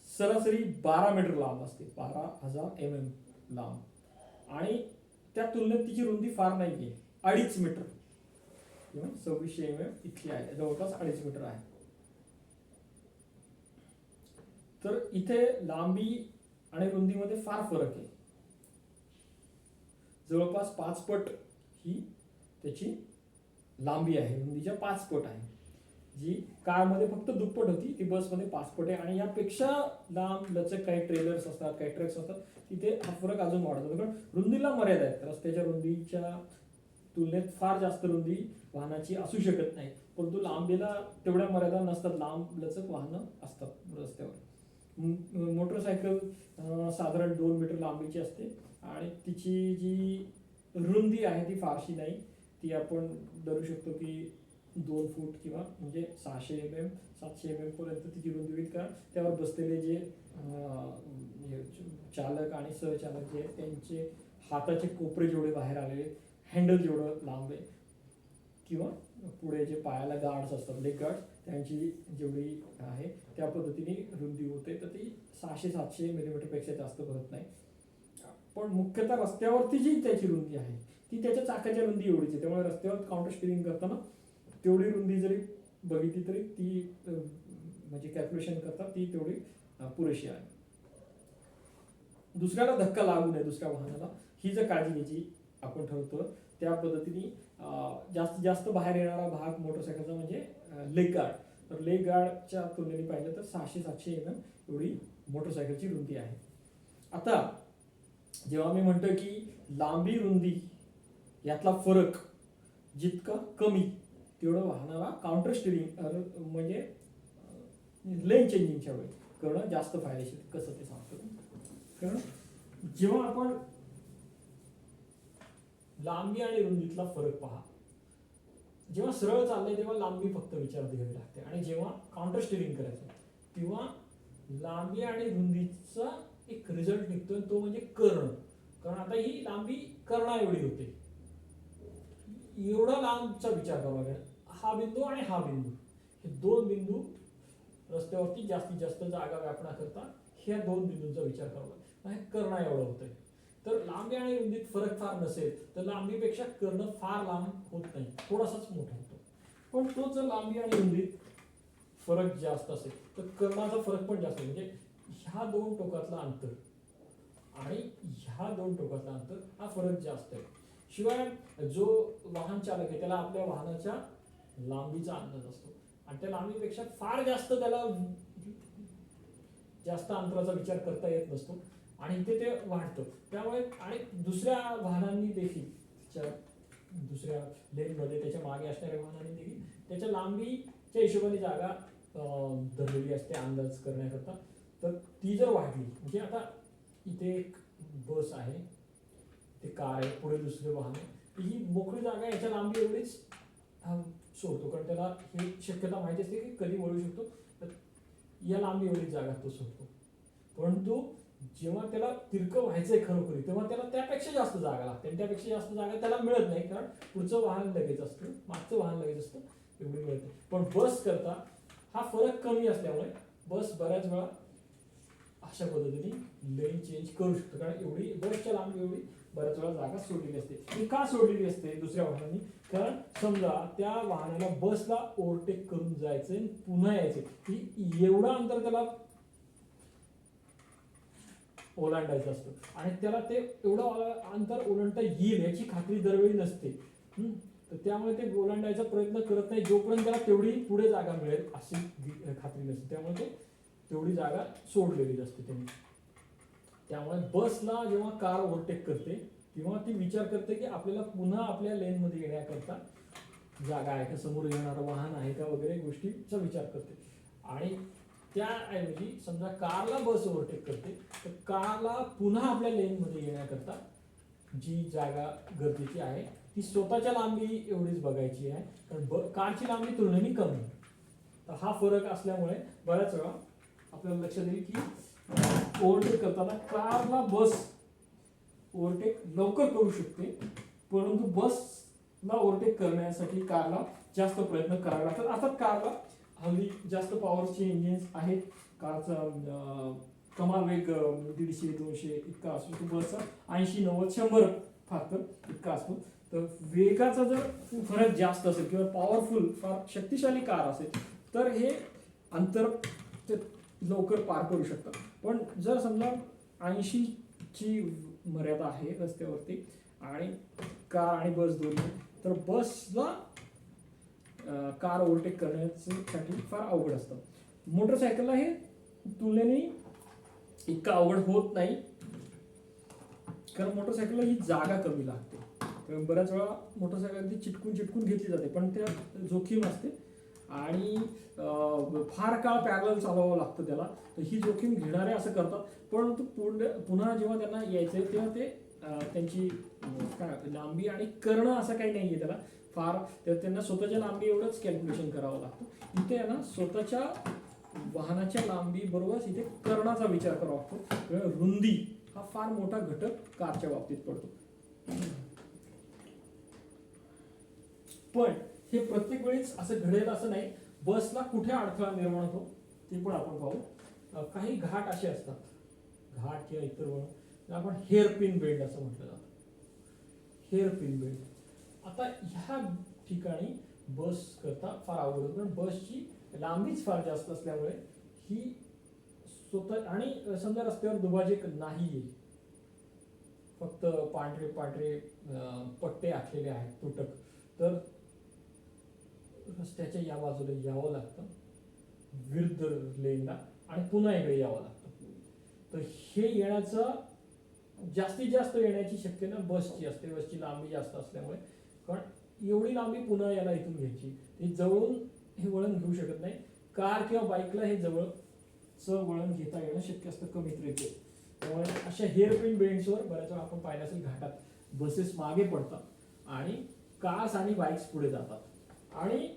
सरासरी 12 मीटर लांब असते, 12,000 mm लांब, आणि त्या तुलनेत तिची रुंदी फार नाहीये, 2.5 मीटर किंवा 2600 mm इतकी आहे, जवळपास 2.5 मीटर आहे. तर इथे लांबी आणि रुंदीमध्ये फार फरक आहे. जवळपास 5 पट ही त्याची लांबी आहे, रुंदीच्या 5 पट आहे. जी कारमध्ये फक्त दुप्पट होती ती बसमध्ये 5 पट आहे. आणि यापेक्षा लांब लचक काही ट्रेलर्स असतात, काही ट्रक्स असतात, तिथे हा फरक अजून वाढतो. कारण रुंदीला मर्यादा आहेत. रस्त्याच्या रुंदीच्या तुलनेत फार जास्त रुंदी वाहनाची असू शकत नाही, परंतु लांबीला तेवढ्या मर्यादा नसतात. लांब लचक वाहनं असतात रस्त्यावर. मोटरसायकल साधारण 2 मीटर लांबीची असते आणि तिची जी रुंदी आहे ती फारशी नाही. ती आपण धरू शकतो की 2 फूट किंवा म्हणजे 600 mm 700 mm पर्यंत तिची रुंदी होईल. कारण त्यावर बसलेले जे चालक आणि सहचालक जे त्यांचे हाताचे कोपरे जेवढे बाहेर आलेले, हँडल जेवढं लांब आहे, किंवा पुढे जे पायाला गार्ड्स असतात, लेग गार्ड्स, त्यांची जेवढी आहे त्या पद्धतीने रुंदी होते. तर ती 600-700 मिलीमीटरपेक्षा जास्त भरत नाही. पण मुख्यतः रस्त्यावरती जी त्याची रुंदी आहे ती त्याच्या चाकाच्या रुंदी एवढीच आहे. त्यामुळे रस्त्यावर काउंटर स्टिअरिंग करताना तेवढी रुंदी जरी बघितली तरी ती म्हणजे कॅल्क्युलेशन करता ती तेवढी पुरेशी आहे. दुसऱ्याला धक्का लागू नये, दुसऱ्या वाहनाला, ही जर काळजी घ्यायची आपण ठरवतो त्या पद्धतीने जास्तीत जास्त बाहेर येणारा भाग मोटरसायकलचा म्हणजे लेग गार्ड. तर लेग गार्डच्या तुलनेने पाहिलं तर 600-700 mm एवढी मोटरसायकलची रुंदी आहे. आता जेव्हा मी म्हणतो की लांबी रुंदी यातला फरक जितका कमी तेवढं वाहनाला काउंटर स्टिअरिंग म्हणजे लेन चेंजिंगच्या वेळी करणं जास्त फायदेशीर. कसं ते सांगतो. कारण जेव्हा आपण लांबी आणि रुंदीतला फरक पहा, जेव्हा सरळ चाललंय तेव्हा लांबी फक्त विचारात घ्यावी लागते, आणि जेव्हा काउंटर स्टिअरिंग करायचं तेव्हा लांबी आणि रुंदीचा एक रिझल्ट निघतोय, तो म्हणजे कर्ण. कारण आता ही लांबी कर्णा एवढी होते, एवढा लांबचा विचार करावा लागेल. हा बिंदू आणि हा बिंदू, हे 2 बिंदू रस्त्यावरती जास्तीत जास्त जागा व्यापण्याकरता ह्या 2 बिंदूंचा विचार करावा लागेल. कर्णा एवढं होतंय. तर लांबी आणि रुंदीत फरक फार नसेल तर लांबीपेक्षा कर्ण फार लांब होत नाही, थोडासाच मोठा होतो. पण तो जर लांबी आणि रुंदीत फरक जास्त असेल तर कर्णाचा फरक पण जास्त. म्हणजे ह्या 2 टोकातला अंतर आणि ह्या 2 टोकातला अंतर हा फरक जास्त आहे. शिवाय जो वाहन चालक आहे त्याला आपल्या वाहनाच्या लांबीचा अंदाज असतो आणि त्या लांबीपेक्षा फार जास्त त्याला जास्त अंतराचा विचार करता येत नसतो आणि इथे ते वाढतं. त्यामुळे आणि दुसऱ्या वाहनांनी देखील दुसऱ्या लेनमध्ये त्याच्या मागे असणाऱ्या वाहनांनी देखील त्याच्या लांबीच्या हिशोबाने जागा धरलेली असते अंदाज करण्याकरता. तर ती जर वाढली म्हणजे आता इथे एक बस आहे, ते कार आहे, पुढे दुसरे वाहन आहे, ही मोकळी जागा याच्या लांबी एवढीच सोडतो कारण त्याला ही शक्यता माहिती असते की कधी वळू शकतो, तर या लांबी एवढीच जागा तो सोडतो. परंतु जेव्हा त्याला तिरकं व्हायचंय खरोखरी तेव्हा त्याला त्यापेक्षा जास्त जागा लागते आणि त्यापेक्षा जास्त जागा त्याला मिळत नाही कारण पुढचं वाहन लगेच असतं, मागचं वाहन लगेच असतं, एवढी मिळत नाही. पण बस करता हा फरक कमी असल्यामुळे बस बऱ्याच वेळा अशा पद्धतीने लेन चेंज करू शकतो कारण एवढी बसच्या लांबी एवढी बऱ्याच वेळा जागा सोडलेली असते. ती का सोडलेली असते दुसऱ्या वाहनांनी? कारण समजा त्या वाहनाला बसला ओव्हरटेक करून जायचंय पुन्हा यायचंय, की एवढं अंतर त्याला ओलांडायचं असतं आणि त्याला ते एवढं अंतर ओलांडता येईल याची खात्री दरवेळी नसते. तर त्यामुळे ते ओलांडायचा प्रयत्न करत नाही जोपर्यंत त्याला तेवढी पुढे जागा मिळेल अशी खात्री नसते, त्यामुळे ते तेवढी जागा सोडलेली असते त्यांनी. त्यामुळे बसला जेव्हा कार ओव्हरटेक करते तेव्हा ती विचार करते की आपल्याला पुन्हा आपल्या लेनमध्ये येण्याकरता जागा आहे का, समोर येणारं वाहन आहे का वगैरे गोष्टीचा विचार करते. आणि त्याऐवजी समजा कारला बस ओव्हरटेक करते तर कारला पुन्हा आपल्या लेनमध्ये येण्याकरता जी जागा गरजेची आहे ती स्वतःच्या लांबी एवढीच बघायची आहे कारण कारची लांबी तुलनेने कमी. तर हा फरक असल्यामुळे बऱ्याच वेळा आपल्याला लक्षात येईल की ओव्हरटेक करताना कारला बस ओव्हरटेक लवकर करू शकते, परंतु बसला ओव्हरटेक करण्यासाठी कारला जास्त प्रयत्न करावे लागतात. अर्थात कारला हल्ली जास्त पॉवरची इंजिन्स आहेत, कारचा कमाल वेग 150-200 इतका असतो, तो बसचा 80-90-100 फार तर इतका असतो. तर वेगाचा जर फरक जास्त असेल किंवा पॉवरफुल फार शक्तिशाली कार असेल तर हे अंतर ते लवकर पार करू शकतात. पण जर समजा 80ची मर्यादा आहे रस्त्यावरती आणि कार आणि बस दोन्ही, तर बसला कार ओव्हरटेक करण्यासाठी फार अवघड असतं. मोटरसायकलला हे तुलनेने इतकं अवघड होत नाही कारण मोटरसायकलला ही जागा कमी लागते. तर बऱ्याच वेळा मोटरसायकल ती चिटकून घेतली जाते पण त्या जोखीम असते आणि फार काळ पॅरलल चालवावं लागतं त्याला, तर ही जोखीम घेणारे असं करतात. परंतु पुन्हा जेव्हा त्यांना यायचंय तेव्हा ते त्यांची काय लांबी आणि करणं असं काही नाहीये त्याला फार, त्यांना स्वतःच्या लांबी एवढंच कॅल्क्युलेशन करावं लागतं. इथे आहे ना स्वतःच्या वाहनाच्या लांबी बरोबरच इथे कर्णाचा विचार करावा लागतो. रुंदी हा फार मोठा घटक कारच्या बाबतीत पडतो. पण हे प्रत्येक वेळीच असं घडेल असं नाही. बसला कुठे अडथळा निर्माण होतो ते पण आपण पाहू. काही घाट असे असतात, घाट किंवा इतर वळण आपण हेअरपिन बेल्ट असं म्हटलं जातं. हेअरपिन बेल्ट आता ह्या ठिकाणी बस करता फार अवघड होतं कारण बसची लांबीच फार जास्त असल्यामुळे ही स्वतः आणि समजा रस्त्यावर दुभाजक नाहीये, फक्त पांढरे पांढरे पट्टे आखलेले आहेत तुटक, तर रस्त्याच्या या बाजूला यावं लागतं विरुद्ध लेनला आणि पुन्हा इकडे यावं लागतं. तर हे येण्याचं जास्तीत जास्त येण्याची शक्यता बसची असते, बसची लांबी जास्त असल्यामुळे. कारण एवढी लांबी पुन्हा याला इथून घ्यायची, हे जवळून हे वळण घेऊ शकत नाही. कार किंवा बाईकला हे जवळचं वळण घेता येणं शक्य असतं कमीत रेल्वे. त्यामुळे अशा हेअरपिन बेंड्सवर बऱ्याच वेळा आपण पाहिलं असेल घाटात बसेस मागे पडतात आणि कार्स आणि बाईक्स पुढे जातात. आणि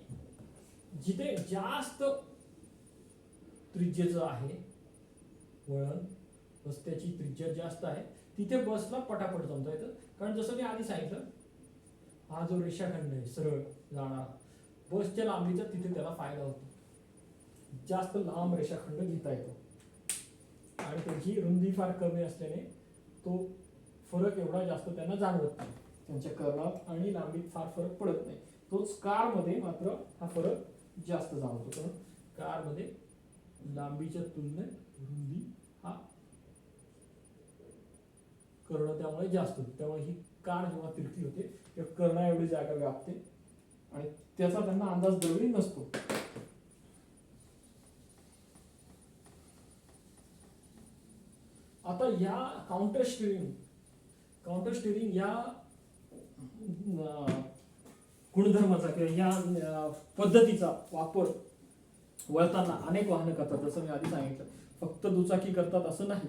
जिथे जास्त त्रिज्येचं आहे वळण, रस्त्याची त्रिज्या जास्त आहे तिथे बसला पटापट जमता येतं. कारण जसं मी आधी सांगितलं हा जो रेषाखंड आहे सरळ जाणारा बसच्या लांबीचा तिथे त्याला फायदा होतो, जास्त लांब रेषाखंड घेता येतो आणि त्याची रुंदी फार कमी असल्याने तो फरक एवढा जास्त त्यांना जाणवत नाही, त्यांच्या कर्णात आणि लांबीत फार फरक पडत नाही. तोच कारमध्ये मात्र हा फरक जास्त जाणवतो कारण कारमध्ये लांबीच्या तुलनेत रुंदी हा कर्ण त्यामुळे जास्त होतो, त्यामुळे ही कार जेव्हा तिरकी होते तेव्हा कर्णा एवढी जागा व्यापते आणि त्याचा त्यांना अंदाज दरवेळी नसतो. आता या काउंटर स्टिअरिंग या गुणधर्माचा किंवा या पद्धतीचा वापर वळताना अनेक वाहनं करतात. जसं मी आधी सांगितलं, फक्त दुचाकी करतात असं नाही.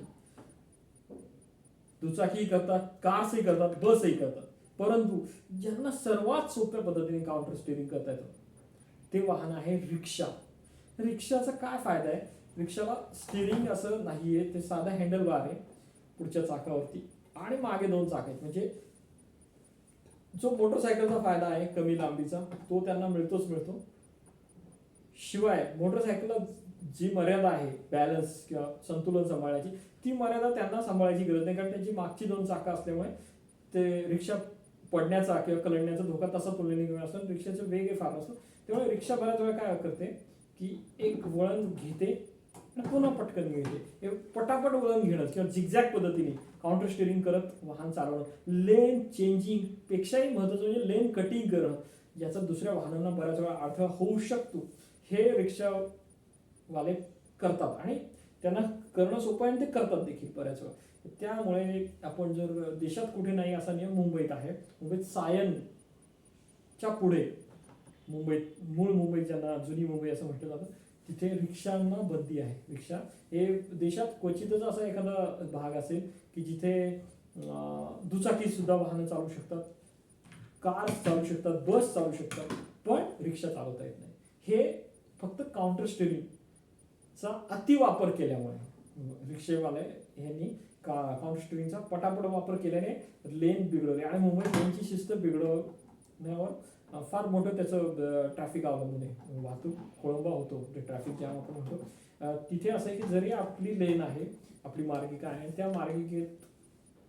दुचाकी करतात, कार्सही करतात, बसही करतात. परंतु ज्यांना सर्वात सोप्या पद्धतीने काउंटर स्टिअरिंग करता येतं ते वाहन आहे रिक्षा. रिक्षाचा काय फायदा आहे? रिक्षाला स्टिअरिंग असं नाहीये, ते साधा हँडल बार आहे पुढच्या चाकावरती आणि मागे 2 चाक आहेत. म्हणजे जो मोटरसायकलचा फायदा आहे कमी लांबीचा तो त्यांना मिळतो. शिवाय मोटरसायकलला जी मर्यादा आहे बॅलन्स किंवा संतुलन सांभाळण्याची, ती मर्यादा त्यांना सांभाळायची गरज नाही, कारण त्यांची मागची 2 चाकं असल्यामुळे ते रिक्षा पडण्याचा किंवा कलंडण्याचा धोका तसा तुलनेने कमी असतो. रिक्षाचे वेगळे फार असतो. त्यामुळे रिक्षा बऱ्याच वेळा काय करते की एक वळण घेते आणि पुन्हा पटकन मिळते. पटापट वळण घेणं किंवा झिगझॅग पद्धतीने काउंटर स्टिअरिंग करत वाहन चालवणं, लेन चेंजिंग पेक्षाही महत्वाचं म्हणजे लेन कटिंग करणं, ज्याचा दुसऱ्या वाहनांना बऱ्याच वेळा अडथळा होऊ शकतो, हे रिक्षावाले करतात आणि त्यांना करणं सोपं आहे आणि ते करतात देखील बऱ्याच वेळा. त्यामुळे आपण जर देशात कुठे नाही असा नियम मुंबईत आहे. मुंबईत सायनच्या पुढे मूळ मुंबईत ज्यांना जुनी मुंबई असं म्हटलं जातं, तिथे रिक्षांना बंदी आहे. रिक्षा हे देशात क्वचितच असा एखादा भाग असेल की जिथे दुचाकी सुद्धा वाहनं चालू शकतात, कार्स चालू शकतात, बस चालू शकतात, पण रिक्षा चालवता येत नाही. हे फक्त काउंटर स्टिअरिंगचा अतिवापर केल्यामुळे रिक्षेवाले यांनी काउंटर स्टिअरिंगचा पटापट वापर केल्याने लेन बिघडवले आणि मुंबईत लेनची शिस्त बिघडवण्यावर फार मोठं त्याचं ट्रॅफिक अवलंबून आहे. वाहतूक खोळंबा होतो, जे ट्रॅफिक जॅम आपण म्हणतो. तिथे असं आहे की जरी आपली लेन आहे, आपली मार्गिका आहे, त्या मार्गिकेत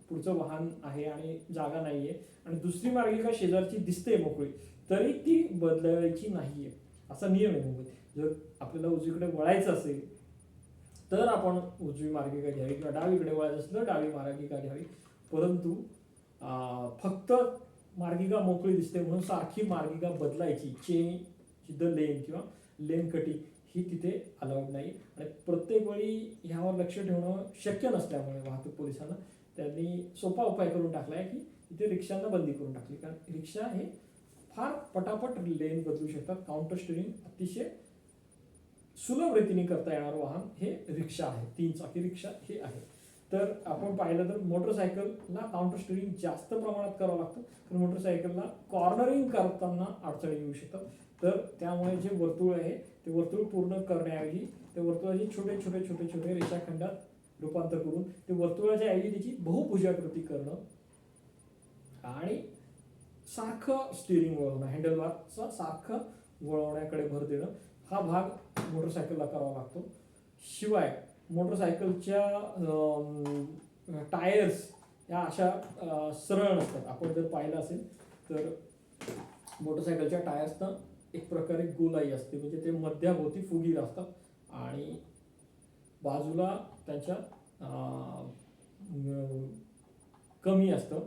पुढचं वाहन आहे आणि जागा नाहीये आणि दुसरी मार्गिका शेजारची दिसते मोकळी, तरी ती बदलायची नाहीये असा नियम आहे मुंबईत. जर आपल्याला उजवीकडे वळायचं असेल तर आपण उजवी मार्गिका घ्यावी किंवा डावीकडे वळायचं असेल तर डावी मार्गिका घ्यावी. परंतु फक्त मार्गिका मोकळी दिसते म्हणून सारखी मार्गिका बदलायची, चेंज द लेन किंवा लेन कटिंग ही तिथे अलाउड नाही. आणि प्रत्येक वेळी ह्यावर लक्ष ठेवणं शक्य नसल्यामुळे वाहतूक पोलिसांना त्यांनी सोपा उपाय करून टाकला आहे की तिथे रिक्षांना बंदी करून टाकली, कारण रिक्षा हे फार पटापट लेन बदलू शकतात. काउंटर स्टिअरिंग अतिशय सुलभ रीतीने करता येणारं वाहन हे रिक्षा आहे, 3 चाकी रिक्षा हे आहे. तर आपण पाहिलं तर मोटरसायकलला काउंटर स्टिअरिंग जास्त प्रमाणात करावं लागतं, तर मोटरसायकलला कॉर्नरिंग करताना अडचणी येऊ शकतात. तर त्यामुळे जे वर्तुळ आहे ते वर्तुळ पूर्ण करण्याऐवजी ते वर्तुळाचे छोटे छोटे छोटे छोटे रेषाखंडात रूपांतर करून ते वर्तुळाच्या ऐवजी त्याची बहुभुजाकृती करणं आणि सारखं स्टिअरिंग वळवणं, हँडलबारचा सारखं वळवण्याकडे भर देणं, हा भाग मोटरसायकलला करावा लागतो. शिवाय मोटरसायकलच्या टायर्स या अशा सरळ नसतात. आपण जर पाहिलं असेल तर मोटरसायकलच्या टायर्सना एक प्रकारे गोलाई असते, म्हणजे ते मध्याभोवती फुगीर असतात आणि बाजूला त्यांच्या कमी असतं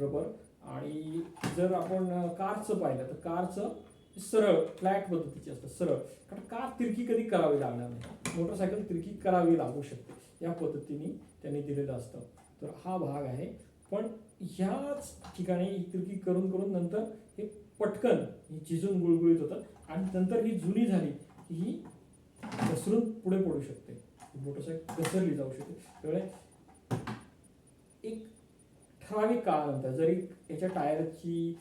रबर. आणि जर आपण कारचं पाहिलं तर कारचं सरळ फ्लॅट पद्धतीचे असतं, सरळ, कारण कार तिरकी कधी करावी लागणार नाही, मोटरसायकल तिरकी करावी लागू शकते या पद्धतीने त्यांनी दिलेलं असतं. तर हा भाग आहे. पण ह्याच ठिकाणी तिरकी करून करून नंतर हे पटकन चिजून गुळगुळीत होतं आणि नंतर ही जुनी झाली की ही घसरून पुढे पडू शकते, मोटरसायकल घसरली जाऊ शकते. त्यामुळे एक ठराविक काळानंतर जरी याच्या टायरची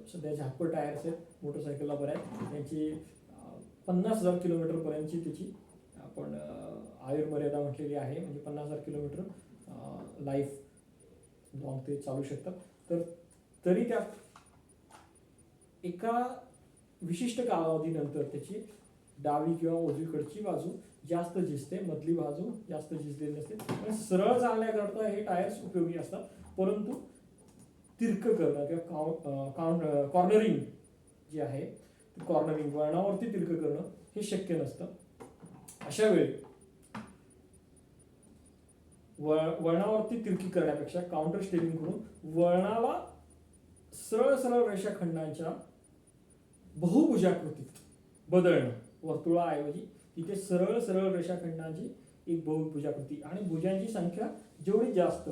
सध्या झाकपर टायर्स आहेत मोटरसायकलला बऱ्याच, त्यांची 50,000 किलोमीटरपर्यंतची त्याची आपण आयुर्मर्यादा म्हटलेली आहे, म्हणजे 50,000 किलोमीटर लाईफ लॉंग ते चालू शकतात. तर तरी त्या एका विशिष्ट कालावधीनंतर त्याची डावी किंवा उजवीकडची बाजू जास्त झिजते, मधली बाजू जास्त झिजलेली नसते. सरळ चालण्याकरता हे टायर्स उपयोगी असतात, परंतु तिरकं करणं किंवा कॉर्नरिंग जे आहे कॉर्नरिंग वळणावरती तिरकं करणं हे शक्य नसतं. अशा वेळी वळणावरती तिरकी करण्यापेक्षा काउंटर स्टेरिंग करून वळणाला सरळ सरळ रेषाखंडांच्या बहुभुजाकृतीत बदलणं. वर्तुळाऐवजी तिथे सरळ सरळ रेषाखंडांची एक बहुभुजाकृती, आणि भुजांची संख्या जेवढी जास्त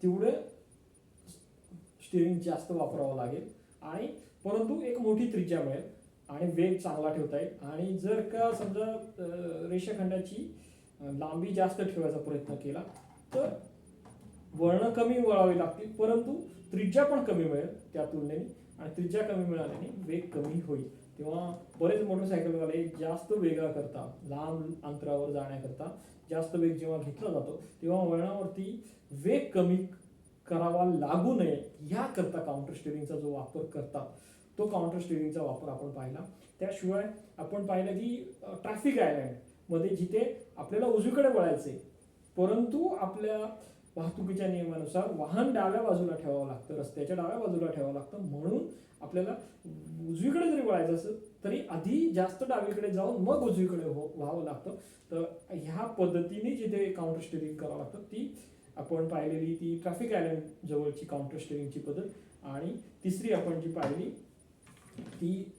तेवढे स्टिअरिंग जास्त वापरावं लागेल, आणि परंतु एक मोठी त्रिज्या मिळेल आणि वेग चांगला ठेवता येईल. आणि जर का समजा रेषाखंडाची लांबी जास्त ठेवायचा प्रयत्न केला तर वळणं कमी वळावी लागतील, परंतु त्रिज्या पण कमी मिळेल त्या तुलनेने, आणि त्रिज्या कमी मिळाल्याने वेग कमी होईल. तेव्हा बरेच मोटरसायकलवाले जास्त वेगाकरता, लांब अंतरावर जाण्याकरता जास्त वेग जेव्हा घेतला जातो तेव्हा वळणावरती वेग कमी करावा लागू नये याकरता काउंटर स्टिअरिंगचा जो वापर करतात तो काउंटर स्टिअरिंगचा वापर आपण पाहिला. त्याशिवाय आपण पाहिलं की ट्रॅफिक आयलँड मध्ये जिथे आपल्याला उजवीकडे वळायचे परंतु आपल्या वाहतुकीच्या नियमानुसार वाहन डाव्या बाजूला ठेवावं लागतं, रस्त्याच्या डाव्या बाजूला ठेवावं लागतं, म्हणून आपल्याला उजवीकडे जरी वळायचं असेल तरी आधी जास्त डावीकडे जाऊन मग उजवीकडे व्हावं लागतं. तर ह्या पद्धतीने जिथे काउंटर स्टिअरिंग करावं लागतं ती आपण पाहिलेली ती ट्रॅफिक आयलँड जवळची काउंटर स्टिअरिंगची पद्धत. आणि तिसरी आपण जी पाहिली ती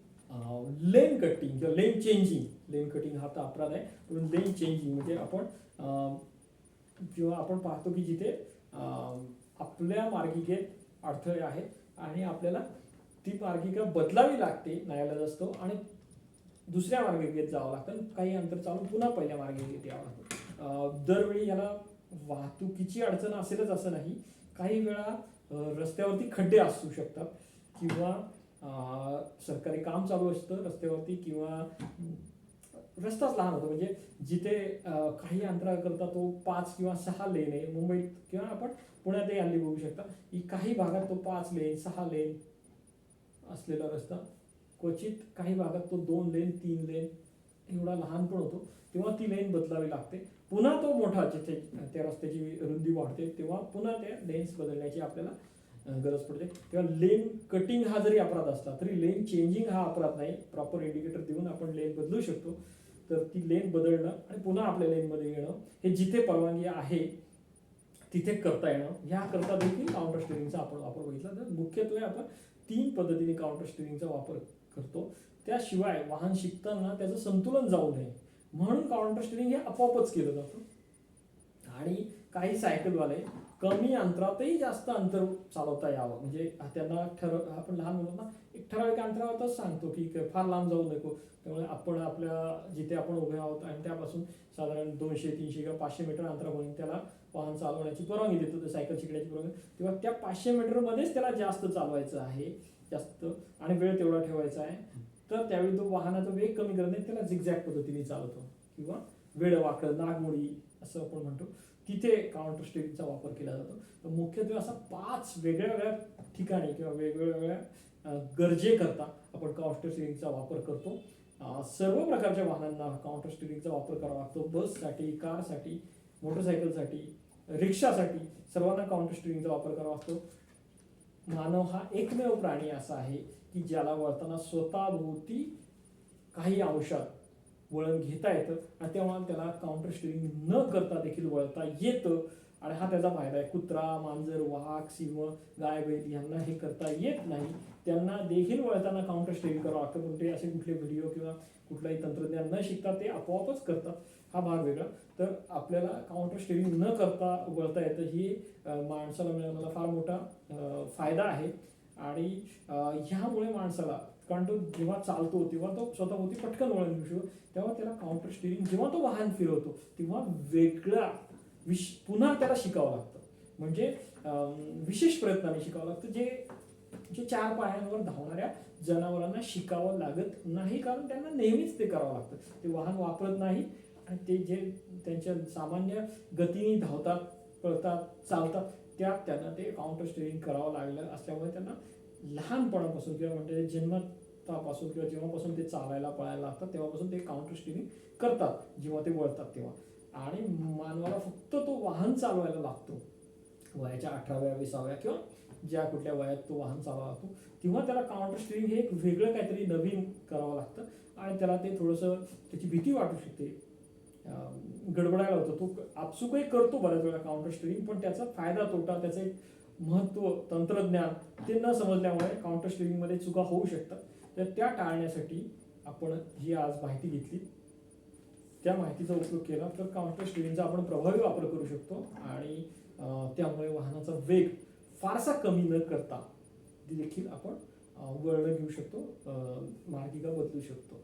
लेन कटिंग किंवा लेन चेंजिंग. लेन कटिंग हा तर अपराध आहे, पण लेन चेंजिंग म्हणजे आपण जेव्हा आपण पाहतो की जिथे आपल्या मार्गिकेत अडथळे आहेत आणि आपल्याला ती मार्गिका बदलावी लागते नाईलाजास्तव आणि दुसऱ्या मार्गिकेत जावं लागतं, काही अंतर चालून पुन्हा पहिल्या मार्गिकेत यावं लागतं. दरवेळी याला वाहतुकीची अडचण असेलच असं नाही, काही वेळा रस्त्यावरती खड्डे असू शकतात किंवा सरकारी काम चालू असतं रस्त्यावरती, किंवा रस्ताच लहान होतो, म्हणजे जिथे काही अंतराकरता तो 5 किंवा 6 लेन आहे मुंबईत किंवा आपण पुण्यातही हल्ली बघू शकता की काही भागात तो 5 लेन 6 लेन असलेला रस्ता, क्वचित काही भागात तो 2 लेन 3 लेन एवढा लहान पण होतो, तेव्हा ती लेन बदलावी लागते. पुन्हा तो मोठा जिथे त्या रस्त्याची रुंदी वाढते तेव्हा पुन्हा त्या लेन्स बदलण्याची आपल्याला गरज पडते. तेव्हा लेन कटिंग हा जरी अपराध असला तरी लेन चेंजिंग हा अपराध नाही. प्रॉपर इंडिकेटर देऊन आपण लेन बदलू शकतो. तर ती लेन बदलणं आणि पुन्हा आपल्या लेनमध्ये येणं हे जिथे परवानगी आहे तिथे करता येणं, ह्याकरता देखील काउंटर स्टिअरिंगचा आपण वापर बघितला. तर मुख्यत्वे आपण 3 पद्धतीने काउंटर स्टिअरिंगचा वापर करतो. त्याशिवाय वाहन शिकताना त्याचं संतुलन जाऊ नये म्हणून काउंटर स्टिअरिंग हे आपोआपच केलं जातं. आणि काही सायकलवाले कमी अंतरातही जास्त अंतर चालवता यावं, म्हणजे त्यांना आपण लहान मुलं ना एक ठराविक अंतरावरच सांगतो की फार लांब जाऊ नको. त्यामुळे आपण आपल्या जिथे आपण उभे आहोत आणि त्यापासून साधारण 200 300 किंवा 500 मीटर अंतरापर्यंत त्याला वाहन चालवण्याची परवानगी देतो, सायकल शिकण्याची परवानगी. तेव्हा त्या 500 मीटरमध्येच त्याला जास्त चालवायचं आहे जास्त, आणि वेळ तेवढा ठेवायचा आहे. तर त्यावेळी तो वाहनाचा वेग कमी करत नाही, त्याला झिगझॅग पद्धतीने चालवतो किंवा वेडवाकड नागमोडी असं आपण म्हणतो, तिथे काउंटर स्टिअरिंगचा वापर केला जातो. तर मुख्यत्वे असा 5 वेगळ्या वेगळ्या ठिकाणी किंवा वेगवेगळ्या गरजेकरता आपण काउंटर स्टिअरिंगचा वापर करतो. सर्व प्रकारच्या वाहनांना काउंटर स्टिअरिंगचा वापर करावा लागतो. बससाठी, कारसाठी, मोटरसायकलसाठी, रिक्षासाठी सर्वांना काउंटर स्टिअरिंगचा वापर करावा लागतो. मानव हा एकमेव प्राणी असा आहे की ज्याला वळताना स्वतःभोवती काही अंशात वळण घेता येतं आणि तेव्हा त्याला काउंटर स्टिअरिंग न करता देखील वळता येतं, आणि हा त्याचा फायदा आहे. कुत्रा, मांजर, वाघ, सिंह, गाय, बैल यांना हे करता येत नाही, त्यांना देखील वळताना काउंटर स्टिअरिंग करावं लागतं. पण ते असे कुठले व्हिडिओ किंवा कुठलाही तंत्रज्ञान न शिकता ते आपोआपच करतात, हा भाग वेगळा. तर आपल्याला काउंटर स्टिअरिंग न करता वळता येतं, ही माणसाला मिळालेला फार मोठा फायदा आहे. आणि ह्यामुळे माणसाला, कारण तो जेव्हा चालतो तेव्हा तो स्वतःभोवती पटकन वळण घेऊ शकतो, तेव्हा त्याला काउंटर स्टिअरिंग जेव्हा तो वाहन फिरवतो तेव्हा वेगळा पुन्हा त्याला शिकावं लागतं, म्हणजे विशेष प्रयत्नाने शिकावं लागतं, जे 4 पायांवर धावणाऱ्या जनावरांना शिकावं लागत नाही, कारण त्यांना नेहमीच ते करावं लागतं. ते वाहन वापरत नाही आणि ते जे त्यांच्या सामान्य गतीने धावतात, पळतात, चालतात, त्यात त्यांना ते काउंटर स्टिअरिंग करावं लागलं असल्यामुळे त्यांना लहानपणापासून किंवा म्हणजे जन्मतापासून किंवा जेव्हापासून ते चालायला पळायला लागतात तेव्हापासून ते काउंटर स्टिअरिंग करतात जेव्हा ते वळतात तेव्हा. आणि मानवाला फक्त तो वाहन चालवायला लागतो वयाच्या 18व्या 20व्या किंवा ज्या कुठल्या वयात तो वाहन चालवायला लागतो तेव्हा त्याला काउंटर स्टिअरिंग हे एक वेगळं काहीतरी नवीन करावं लागतं आणि त्याला ते थोडंसं त्याची भीती वाटू शकते. गडबडायला होतं. तो आपसुकही करतो बऱ्याच वेळा काउंटर स्टिअरिंग, पण त्याचा फायदा तोटा, त्याचं एक महत्त्व, तंत्रज्ञान ते न समजल्यामुळे काउंटर स्टिअरिंगमध्ये चुका होऊ शकतात. तर त्या टाळण्यासाठी आपण जी आज माहिती घेतली त्या माहितीचा उपयोग केला तर काउंटर स्टिअरिंगचा आपण प्रभावी वापर करू शकतो आणि त्यामुळे वाहनाचा वेग फारसा कमी न करता देखील आपण वळण घेऊ शकतो, मार्गिका बदलू शकतो.